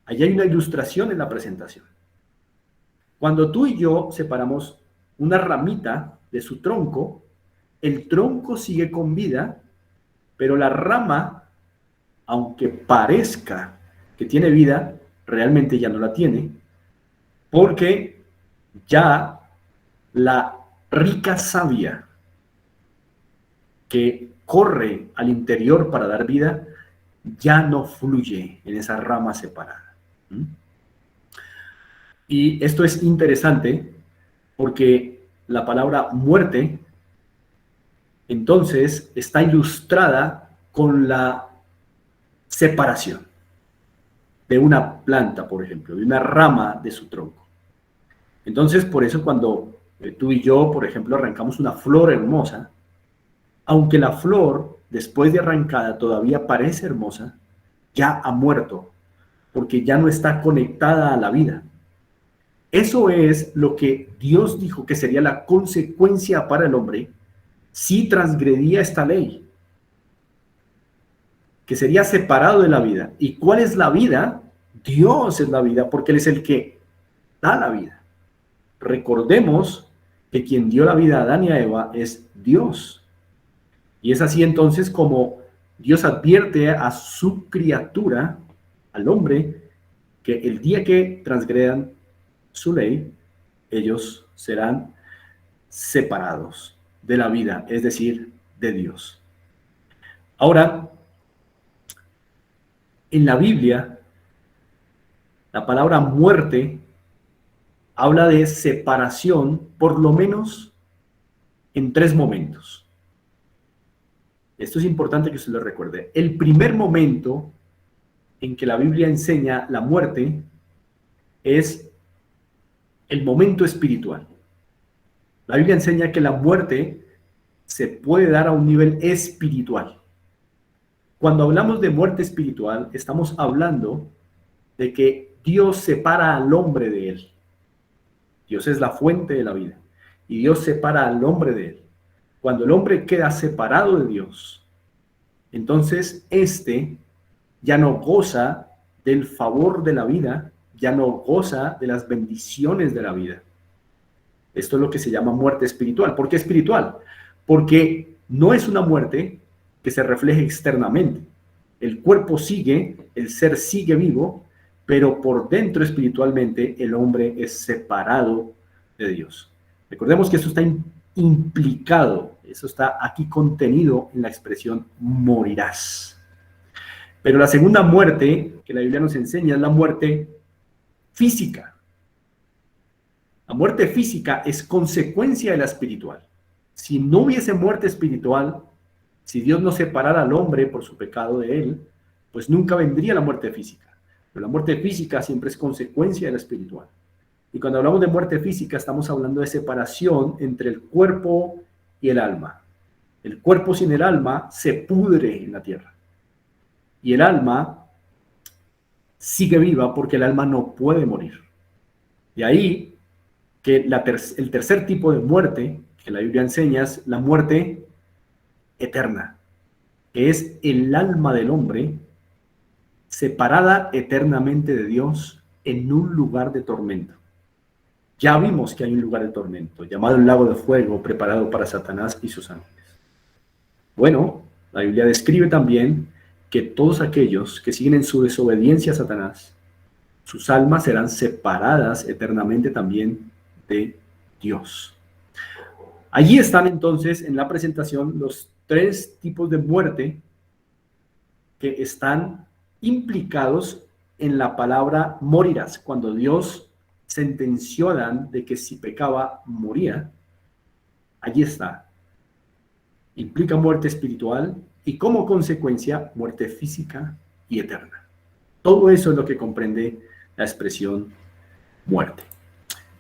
Allí hay una ilustración en la presentación. Cuando tú y yo separamos una ramita de su tronco, el tronco sigue con vida, pero la rama, aunque parezca que tiene vida, realmente ya no la tiene, porque ya la rica savia que corre al interior para dar vida, ya no fluye en esa rama separada. Y esto es interesante porque la palabra muerte, entonces, está ilustrada con la separación de una planta, por ejemplo, de una rama de su tronco. Entonces, por eso cuando tú y yo, por ejemplo, arrancamos una flor hermosa, aunque la flor, después de arrancada, todavía parece hermosa, ya ha muerto, porque ya no está conectada a la vida. Eso es lo que Dios dijo que sería la consecuencia para el hombre si transgredía esta ley, que sería separado de la vida. ¿Y cuál es la vida? Dios es la vida, porque Él es el que da la vida. Recordemos que quien dio la vida a Adán y a Eva es Dios. Y es así entonces como Dios advierte a su criatura, al hombre, que el día que transgredan su ley, ellos serán separados de la vida, es decir, de Dios. Ahora, en la Biblia, la palabra muerte habla de separación, por lo menos en 3 momentos. Esto es importante que se lo recuerde. El primer momento en que la Biblia enseña la muerte es el momento espiritual. La Biblia enseña que la muerte se puede dar a un nivel espiritual. Cuando hablamos de muerte espiritual, estamos hablando de que Dios separa al hombre de él. Dios es la fuente de la vida y Dios separa al hombre de él. Cuando el hombre queda separado de Dios, entonces éste ya no goza del favor de la vida, ya no goza de las bendiciones de la vida. Esto es lo que se llama muerte espiritual. ¿Por qué espiritual? Porque no es una muerte que se refleje externamente. El cuerpo sigue, el ser sigue vivo, pero por dentro espiritualmente el hombre es separado de Dios. Recordemos que eso está implicado, eso está aquí contenido en la expresión morirás. Pero la segunda muerte que la Biblia nos enseña es la muerte física. La muerte física es consecuencia de la espiritual. Si no hubiese muerte espiritual, si Dios no separara al hombre por su pecado de él, pues nunca vendría la muerte física. Pero la muerte física siempre es consecuencia de la espiritual. Y cuando hablamos de muerte física, estamos hablando de separación entre el cuerpo y el alma. El cuerpo sin el alma se pudre en la tierra. Y el alma sigue viva porque el alma no puede morir. De ahí que el tercer tipo de muerte que la Biblia enseña es la muerte eterna, que es el alma del hombre separada eternamente de Dios en un lugar de tormento. Ya vimos que hay un lugar de tormento llamado el lago de fuego preparado para Satanás y sus ángeles. Bueno, la Biblia describe también que todos aquellos que siguen en su desobediencia a Satanás, sus almas serán separadas eternamente también de Dios. Allí están entonces en la presentación los 3 tipos de muerte que están implicados en la palabra morirás. Cuando Dios sentenció a Adán de que si pecaba moría, allí está. Implica muerte espiritual y como consecuencia muerte física y eterna. Todo eso es lo que comprende la expresión muerte.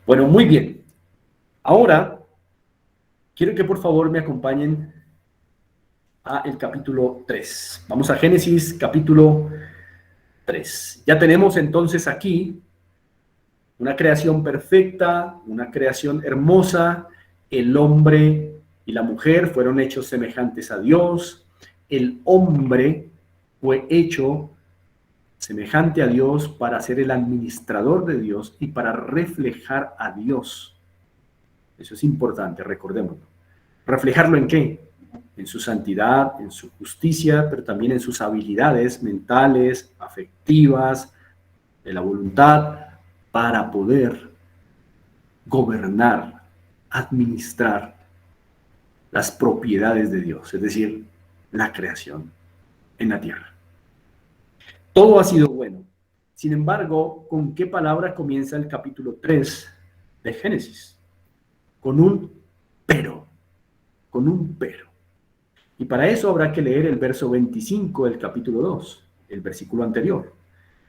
Bueno, muy bien. Ahora quiero que por favor me acompañen a el capítulo 3. Vamos a Génesis capítulo 3. Ya tenemos entonces aquí una creación perfecta, una creación hermosa. El hombre y la mujer fueron hechos semejantes a Dios. El hombre fue hecho semejante a Dios para ser el administrador de Dios y para reflejar a Dios. Eso es importante, recordémoslo. ¿Reflejarlo en qué? En su santidad, en su justicia, pero también en sus habilidades mentales, afectivas, de la voluntad, para poder gobernar, administrar las propiedades de Dios, es decir, la creación en la tierra. Todo ha sido bueno. Sin embargo, ¿con qué palabra comienza el capítulo 3 de Génesis? Con un pero, con un pero. Y para eso habrá que leer el verso 25 del capítulo 2, el versículo anterior.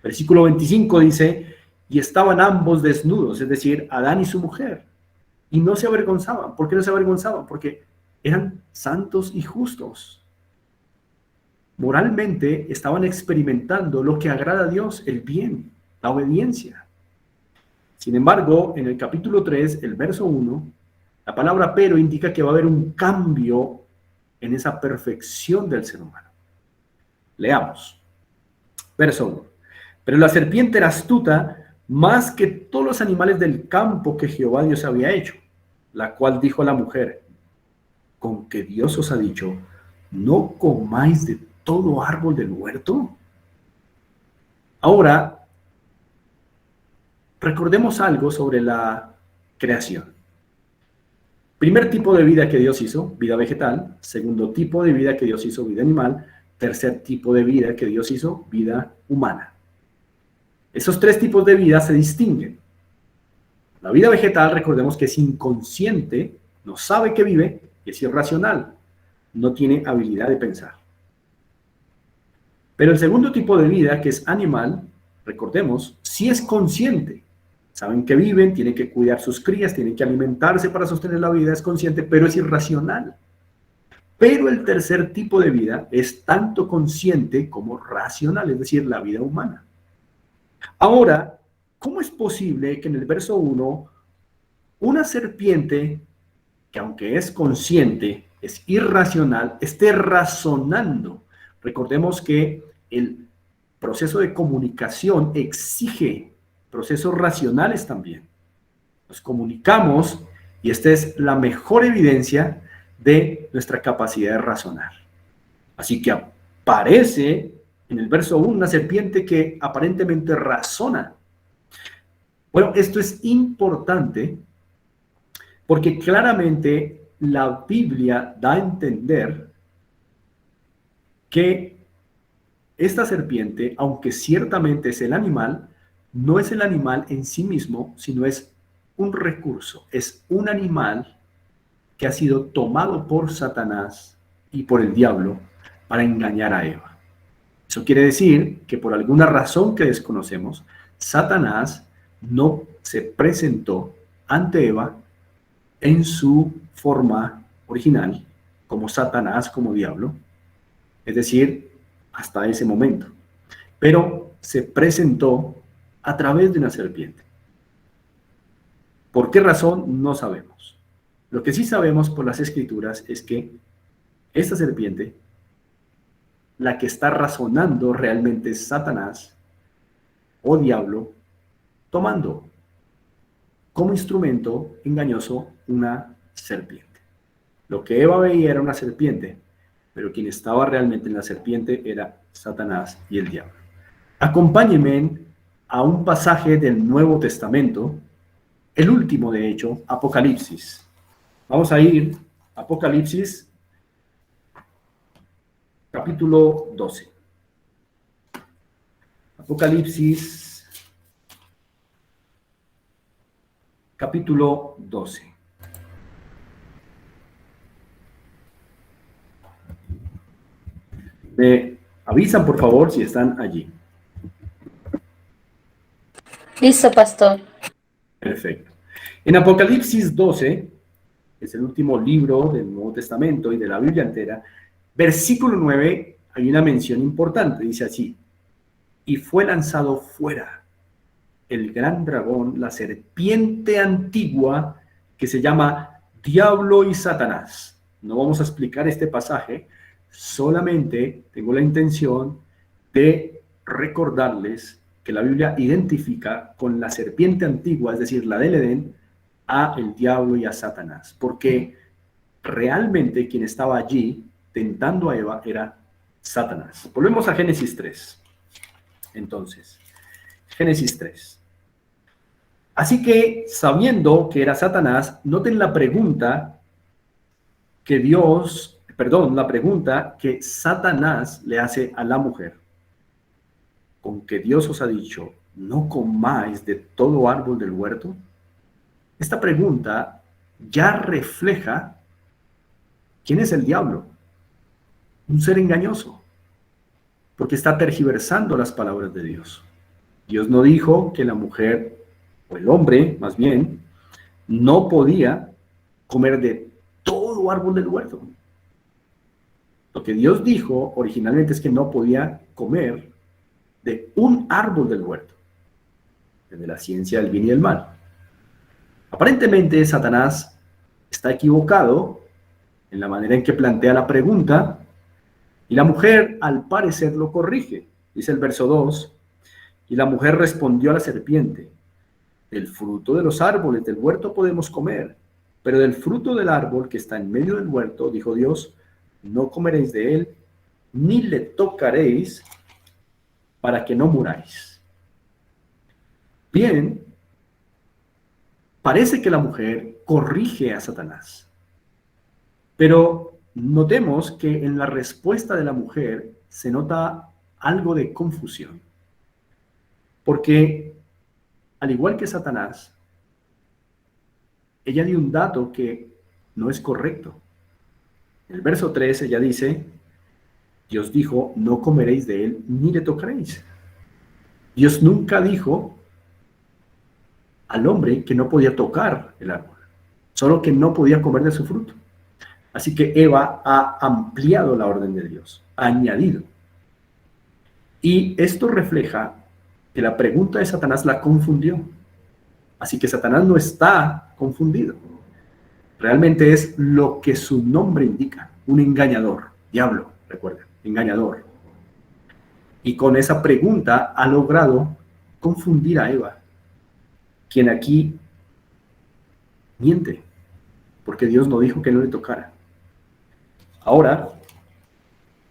Versículo 25 dice, y estaban ambos desnudos, es decir, Adán y su mujer, y no se avergonzaban. ¿Por qué no se avergonzaban? Porque eran santos y justos. Moralmente estaban experimentando lo que agrada a Dios, el bien, la obediencia. Sin embargo, en el capítulo 3, el verso 1, la palabra pero indica que va a haber un cambio en esa perfección del ser humano. Leamos. Verso 1. Pero la serpiente era astuta más que todos los animales del campo que Jehová Dios había hecho, la cual dijo a la mujer, ¿con que Dios os ha dicho, no comáis de todo árbol del huerto? Ahora, recordemos algo sobre la creación. Primer tipo de vida que Dios hizo, vida vegetal. Segundo tipo de vida que Dios hizo, vida animal. Tercer tipo de vida que Dios hizo, vida humana. Esos tres tipos de vida se distinguen. La vida vegetal, recordemos que es inconsciente, no sabe que vive, es irracional, no tiene habilidad de pensar. Pero el segundo tipo de vida, que es animal, recordemos, sí es consciente. Saben que viven, tienen que cuidar sus crías, tienen que alimentarse para sostener la vida, es consciente, pero es irracional. Pero el tercer tipo de vida es tanto consciente como racional, es decir, la vida humana. Ahora, ¿cómo es posible que en el verso 1, una serpiente, que aunque es consciente, es irracional, esté razonando? Recordemos que el proceso de comunicación exige procesos racionales también. Nos comunicamos y esta es la mejor evidencia de nuestra capacidad de razonar. Así que aparece en el verso 1 una serpiente que aparentemente razona. Bueno, esto es importante porque claramente la Biblia da a entender que esta serpiente, aunque ciertamente es el animal, no es el animal en sí mismo, sino es un recurso, es un animal que ha sido tomado por Satanás y por el diablo para engañar a Eva. Eso quiere decir que por alguna razón que desconocemos, Satanás no se presentó ante Eva en su forma original, como Satanás, como diablo, es decir, hasta ese momento. Pero se presentó a través de una serpiente. ¿Por qué razón? No sabemos. Lo que sí sabemos por las Escrituras es que esta serpiente, la que está razonando realmente es Satanás o diablo, tomando como instrumento engañoso una serpiente. Lo que Eva veía era una serpiente, pero quien estaba realmente en la serpiente era Satanás y el diablo. Acompáñenme a un pasaje del Nuevo Testamento, el último de hecho, Apocalipsis. Vamos a ir a Apocalipsis, capítulo 12. Apocalipsis, capítulo 12. Me avisan, por favor, si están allí. Listo, pastor. Perfecto. En Apocalipsis 12, es el último libro del Nuevo Testamento y de la Biblia entera, versículo 9, hay una mención importante, dice así, y fue lanzado fuera el gran dragón, la serpiente antigua, que se llama Diablo y Satanás. No vamos a explicar este pasaje, solamente tengo la intención de recordarles que la Biblia identifica con la serpiente antigua, es decir, la del Edén, a el diablo y a Satanás, porque realmente quien estaba allí tentando a Eva era Satanás. Volvemos a Génesis 3. Entonces, Génesis 3. Así que, sabiendo que era Satanás, noten la pregunta la pregunta que Satanás le hace a la mujer. ¿Con que Dios os ha dicho, no comáis de todo árbol del huerto? Esta pregunta ya refleja quién es el diablo. Un ser engañoso, porque está tergiversando las palabras de Dios. Dios no dijo que la mujer, o el hombre más bien, no podía comer de todo árbol del huerto. Lo que Dios dijo originalmente es que no podía comer de un árbol del huerto, de la ciencia del bien y el mal. Aparentemente Satanás está equivocado en la manera en que plantea la pregunta, y la mujer al parecer lo corrige. Dice el verso 2, y la mujer respondió a la serpiente, del fruto de los árboles del huerto podemos comer, pero del fruto del árbol que está en medio del huerto, dijo Dios, no comeréis de él, ni le tocaréis, para que no muráis. Bien, parece que la mujer corrige a Satanás, pero notemos que en la respuesta de la mujer se nota algo de confusión, porque al igual que Satanás, ella dio un dato que no es correcto. En el verso 3 ella dice, Dios dijo, no comeréis de él ni le tocaréis. Dios nunca dijo al hombre que no podía tocar el árbol, solo que no podía comer de su fruto. Así que Eva ha ampliado la orden de Dios, ha añadido. Y esto refleja que la pregunta de Satanás la confundió. Así que Satanás no está confundido. Realmente es lo que su nombre indica, un engañador, diablo, recuerden, engañador. Y con esa pregunta ha logrado confundir a Eva, quien aquí miente, porque Dios no dijo que no le tocara. Ahora,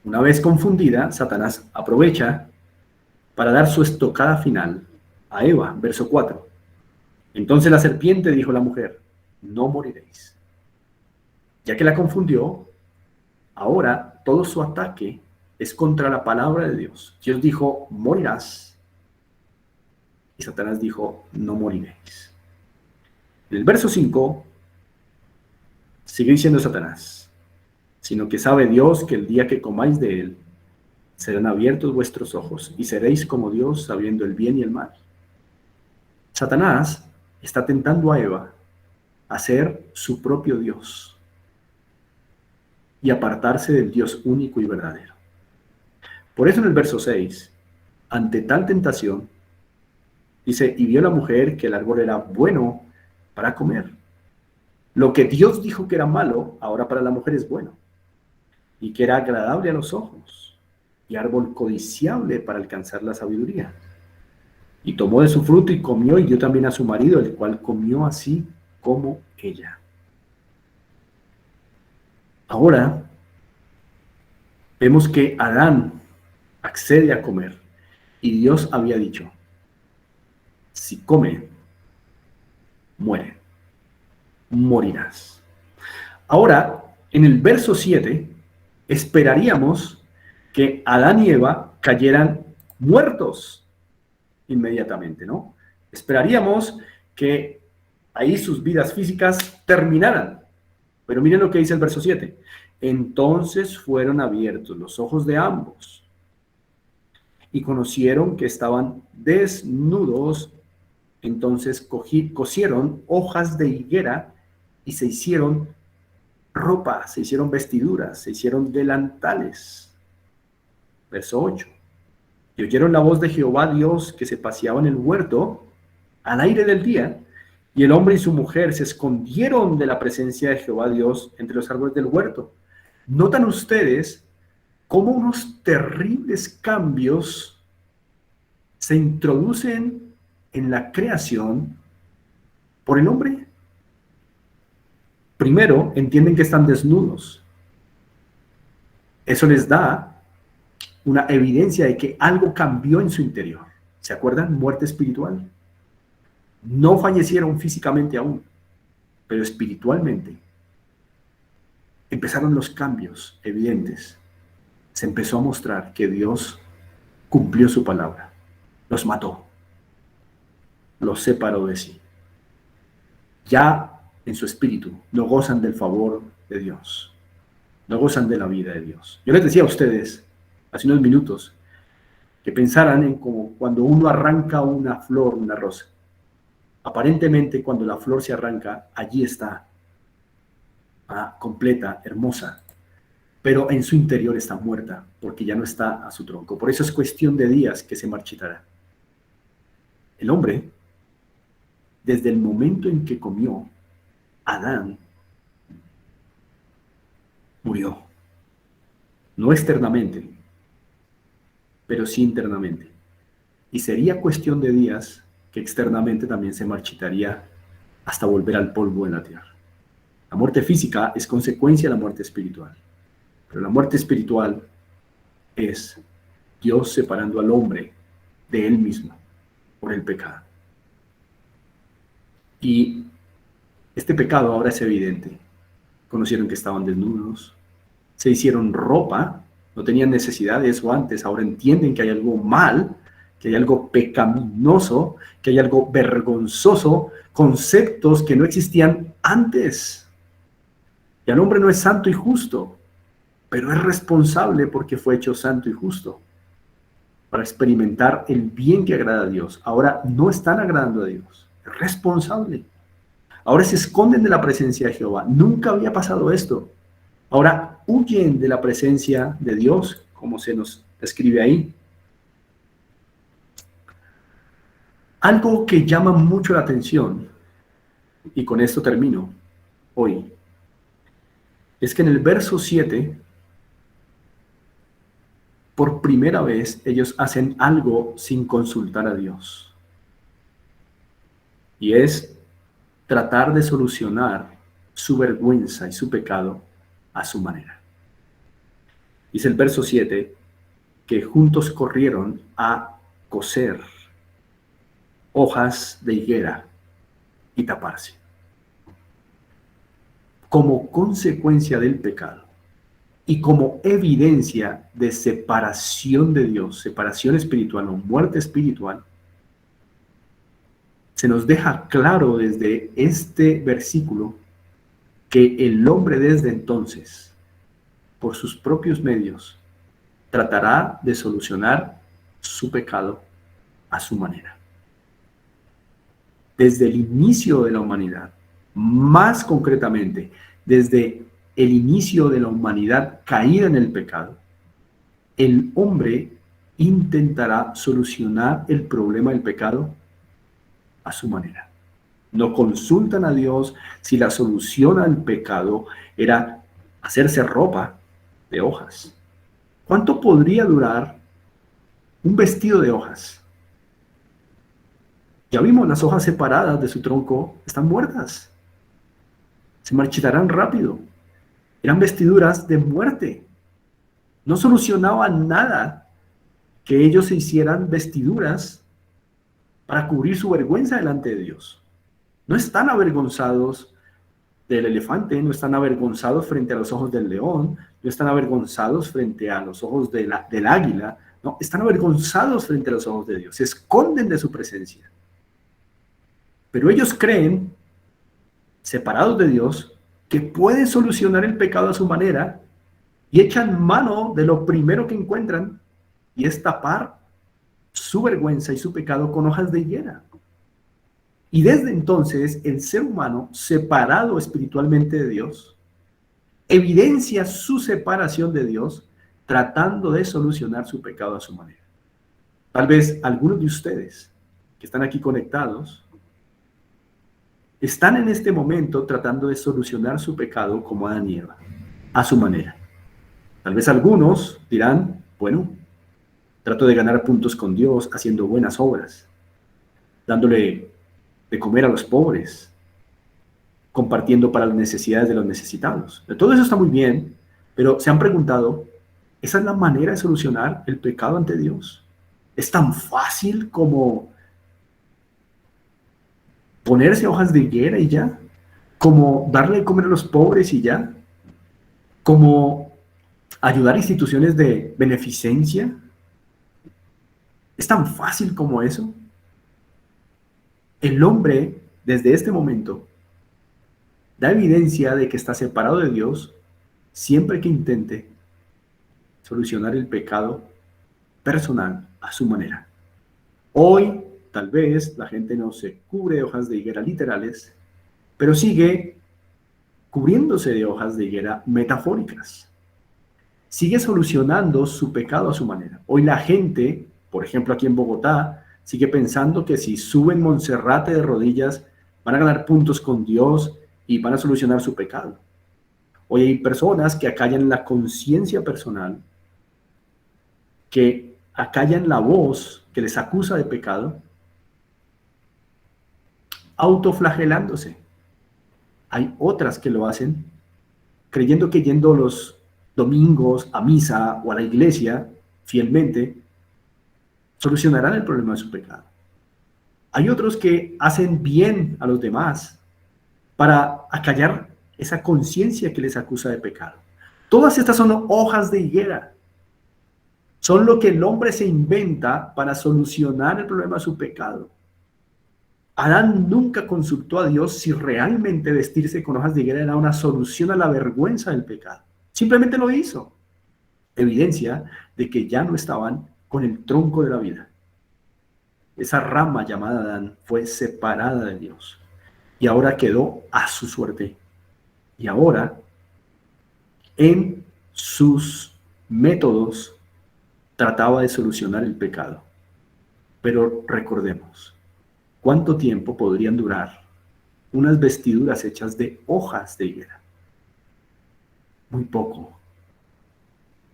una vez confundida, Satanás aprovecha para dar su estocada final a Eva, verso 4. Entonces la serpiente dijo a la mujer, no moriréis. Ya que la confundió, ahora todo su ataque es contra la palabra de Dios. Dios dijo, morirás. Y Satanás dijo, no moriréis. En el verso 5, sigue diciendo Satanás, sino que sabe Dios que el día que comáis de él, serán abiertos vuestros ojos y seréis como Dios sabiendo el bien y el mal. Satanás está tentando a Eva a ser su propio Dios y apartarse del Dios único y verdadero. Por eso en el verso 6, ante tal tentación, dice, y vio la mujer que el árbol era bueno para comer. Lo que Dios dijo que era malo, ahora para la mujer es bueno, y que era agradable a los ojos, y árbol codiciable para alcanzar la sabiduría. Y tomó de su fruto y comió, y dio también a su marido, el cual comió así como ella. Ahora vemos que Adán accede a comer, y Dios había dicho, si come, muere, morirás. Ahora, en el verso 7, esperaríamos que Adán y Eva cayeran muertos inmediatamente, ¿no? Esperaríamos que ahí sus vidas físicas terminaran. Pero miren lo que dice el verso 7. Entonces fueron abiertos los ojos de ambos y conocieron que estaban desnudos. Entonces cosieron hojas de higuera y se hicieron ropa, se hicieron vestiduras, se hicieron delantales. Verso 8. Y oyeron la voz de Jehová Dios que se paseaba en el huerto al aire del día, y el hombre y su mujer se escondieron de la presencia de Jehová Dios entre los árboles del huerto. ¿Notan ustedes cómo unos terribles cambios se introducen en la creación por el hombre. Primero, entienden que están desnudos. Eso les da una evidencia de que algo cambió en su interior. ¿Se acuerdan? Muerte espiritual. No fallecieron físicamente aún, pero espiritualmente empezaron los cambios evidentes. Se empezó a mostrar que Dios cumplió su palabra. Los mató. Los separó de sí. Ya en su espíritu no gozan del favor de Dios. No gozan de la vida de Dios. Yo les decía a ustedes hace unos minutos que pensaran en como cuando uno arranca una flor, una rosa. Aparentemente, cuando la flor se arranca, allí está, completa, hermosa, pero en su interior está muerta, porque ya no está a su tronco. Por eso es cuestión de días que se marchitará. El hombre, desde el momento en que comió, Adán murió. No externamente, pero sí internamente. Y sería cuestión de días que externamente también se marchitaría hasta volver al polvo de la tierra. La muerte física es consecuencia de la muerte espiritual. Pero la muerte espiritual es Dios separando al hombre de él mismo por el pecado. Y este pecado ahora es evidente. Conocieron que estaban desnudos, se hicieron ropa, no tenían necesidad de eso antes, ahora entienden que hay algo mal, que hay algo pecaminoso, que hay algo vergonzoso, conceptos que no existían antes. Y el hombre no es santo y justo, pero es responsable porque fue hecho santo y justo para experimentar el bien que agrada a Dios. Ahora no están agradando a Dios, es responsable. Ahora se esconden de la presencia de Jehová. Nunca había pasado esto. Ahora huyen de la presencia de Dios, como se nos escribe ahí. Algo que llama mucho la atención, y con esto termino hoy, es que en el verso 7, por primera vez ellos hacen algo sin consultar a Dios. Y es tratar de solucionar su vergüenza y su pecado a su manera. Dice el verso 7, que juntos corrieron a coser hojas de higuera y taparse. Como consecuencia del pecado y como evidencia de separación de Dios, separación espiritual o muerte espiritual, se nos deja claro desde este versículo que el hombre desde entonces, por sus propios medios, tratará de solucionar su pecado a su manera. Desde el inicio de la humanidad, más concretamente, desde el inicio de la humanidad caída en el pecado, el hombre intentará solucionar el problema del pecado a su manera. No consultan a Dios si la solución al pecado era hacerse ropa de hojas. ¿Cuánto podría durar un vestido de hojas? Ya vimos, las hojas separadas de su tronco están muertas. Se marchitarán rápido. Eran vestiduras de muerte. No solucionaban nada que ellos se hicieran vestiduras para cubrir su vergüenza delante de Dios. No están avergonzados del elefante, no están avergonzados frente a los ojos del león, no están avergonzados frente a los ojos del águila, no, están avergonzados frente a los ojos de Dios, se esconden de su presencia. Pero ellos creen, separados de Dios, que pueden solucionar el pecado a su manera y echan mano de lo primero que encuentran y es tapar su vergüenza y su pecado con hojas de higuera. Y desde entonces el ser humano, separado espiritualmente de Dios, evidencia su separación de Dios tratando de solucionar su pecado a su manera. Tal vez algunos de ustedes que están aquí conectados están en este momento tratando de solucionar su pecado como Adán y Eva, a su manera. Tal vez algunos dirán, bueno, Trato de ganar puntos con Dios haciendo buenas obras, dándole de comer a los pobres, compartiendo para las necesidades de los necesitados. Todo eso está muy bien, pero se han preguntado, ¿esa es la manera de solucionar el pecado ante Dios? ¿Es tan fácil como ponerse hojas de higuera y ya? ¿Como darle de comer a los pobres y ya? ¿Como ayudar a instituciones de beneficencia? ¿Es tan fácil como eso? El hombre, desde este momento, da evidencia de que está separado de Dios siempre que intente solucionar el pecado personal a su manera. Hoy, tal vez, la gente no se cubre de hojas de higuera literales, pero sigue cubriéndose de hojas de higuera metafóricas. Sigue solucionando su pecado a su manera. Hoy la gente, por ejemplo aquí en Bogotá, sigue pensando que si suben Monserrate de rodillas van a ganar puntos con Dios y van a solucionar su pecado. Hoy hay personas que acallan la conciencia personal, que acallan la voz que les acusa de pecado, autoflagelándose. Hay otras que lo hacen creyendo que yendo los domingos a misa o a la iglesia fielmente solucionarán el problema de su pecado. Hay otros que hacen bien a los demás para acallar esa conciencia que les acusa de pecado. Todas estas son hojas de higuera. Son lo que el hombre se inventa para solucionar el problema de su pecado. Adán nunca consultó a Dios si realmente vestirse con hojas de higuera era una solución a la vergüenza del pecado. Simplemente lo hizo. Evidencia de que ya no estaban con el tronco de la vida. Esa rama llamada Adán fue separada de Dios y ahora quedó a su suerte. Y ahora, en sus métodos, trataba de solucionar el pecado. Pero recordemos, ¿cuánto tiempo podrían durar unas vestiduras hechas de hojas de higuera? Muy poco.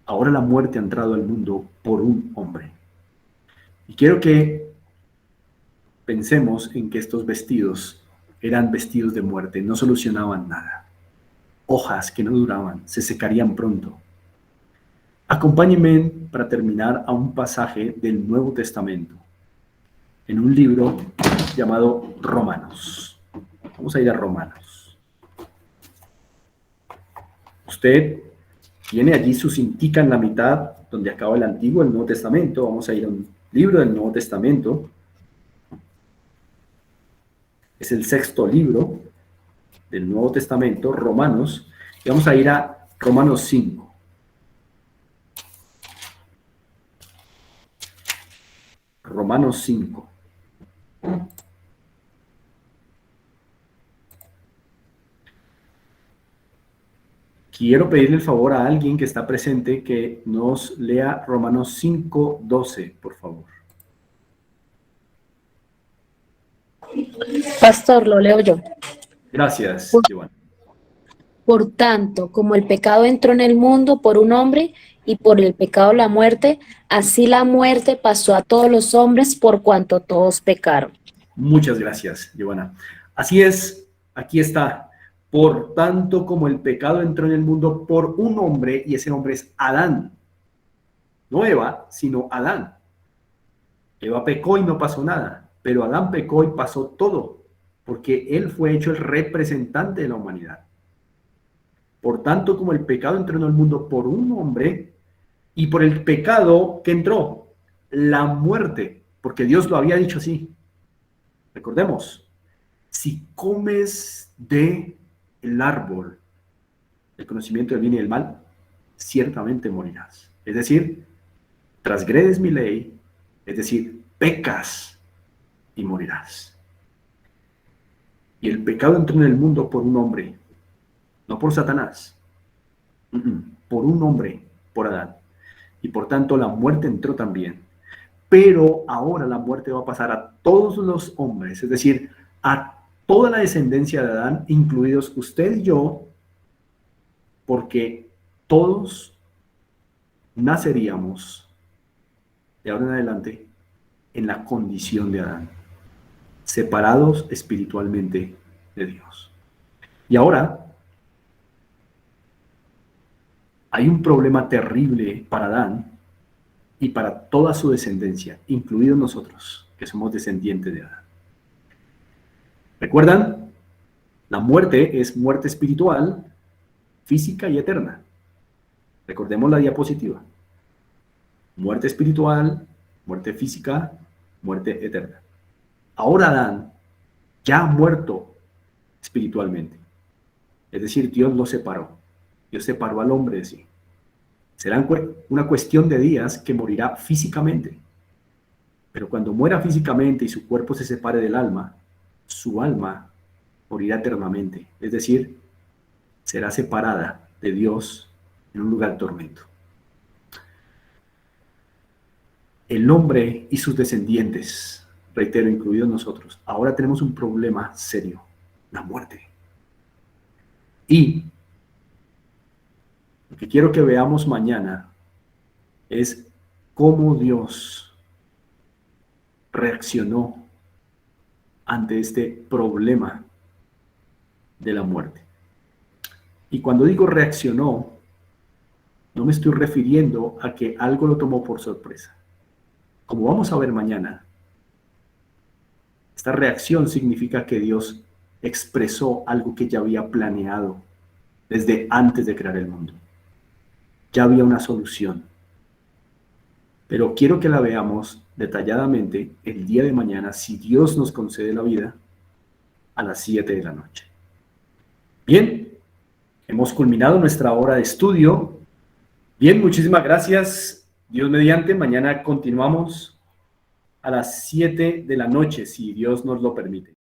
Ahora la muerte ha entrado al mundo por un hombre. Y quiero que pensemos en que estos vestidos eran vestidos de muerte, no solucionaban nada. Hojas que no duraban, se secarían pronto. Acompáñenme para terminar a un pasaje del Nuevo Testamento, en un libro llamado Romanos. Vamos a ir a Romanos. Usted tiene allí su cintica en la mitad, donde acaba el Antiguo y el Nuevo Testamento. Vamos a ir a un libro del Nuevo Testamento. Es el 6º libro del Nuevo Testamento, Romanos, y vamos a ir a Romanos 5. Romanos 5. Quiero pedirle el favor a alguien que está presente que nos lea Romanos 5:12, por favor. Pastor, lo leo yo. Gracias, Giovanna. Por tanto, como el pecado entró en el mundo por un hombre y por el pecado la muerte, así la muerte pasó a todos los hombres por cuanto todos pecaron. Muchas gracias, Giovanna. Así es, aquí está. Por tanto, como el pecado entró en el mundo por un hombre, y ese hombre es Adán. No Eva, sino Adán. Eva pecó y no pasó nada, pero Adán pecó y pasó todo, porque él fue hecho el representante de la humanidad. Por tanto, como el pecado entró en el mundo por un hombre, y por el pecado que entró, la muerte, porque Dios lo había dicho así. Recordemos, si comes de el árbol del conocimiento del bien y del mal, ciertamente morirás. Es decir, transgredes mi ley, es decir, pecas y morirás. Y el pecado entró en el mundo por un hombre, no por Satanás, por un hombre, por Adán. Y por tanto la muerte entró también. Pero ahora la muerte va a pasar a todos los hombres, es decir, a toda la descendencia de Adán, incluidos usted y yo, porque todos naceríamos de ahora en adelante en la condición de Adán, separados espiritualmente de Dios. Y ahora hay un problema terrible para Adán y para toda su descendencia, incluidos nosotros, que somos descendientes de Adán. ¿Recuerdan? La muerte es muerte espiritual, física y eterna. Recordemos la diapositiva. Muerte espiritual, muerte física, muerte eterna. Ahora Adán ya ha muerto espiritualmente. Es decir, Dios lo separó. Dios separó al hombre de sí. Será una cuestión de días que morirá físicamente. Pero cuando muera físicamente y su cuerpo se separe del alma, su alma morirá eternamente. Es decir, será separada de Dios en un lugar de tormento. El hombre y sus descendientes, reitero, incluidos nosotros, ahora tenemos un problema serio, la muerte. Y lo que quiero que veamos mañana es cómo Dios reaccionó ante este problema de la muerte. Y cuando digo reaccionó, no me estoy refiriendo a que algo lo tomó por sorpresa. Como vamos a ver mañana, esta reacción significa que Dios expresó algo que ya había planeado desde antes de crear el mundo. Ya había una solución. Pero quiero que la veamos detalladamente el día de mañana, si Dios nos concede la vida, a las 7 de la noche. Bien, hemos culminado nuestra hora de estudio. Bien, muchísimas gracias. Dios mediante, mañana continuamos a las 7 de la noche, si Dios nos lo permite.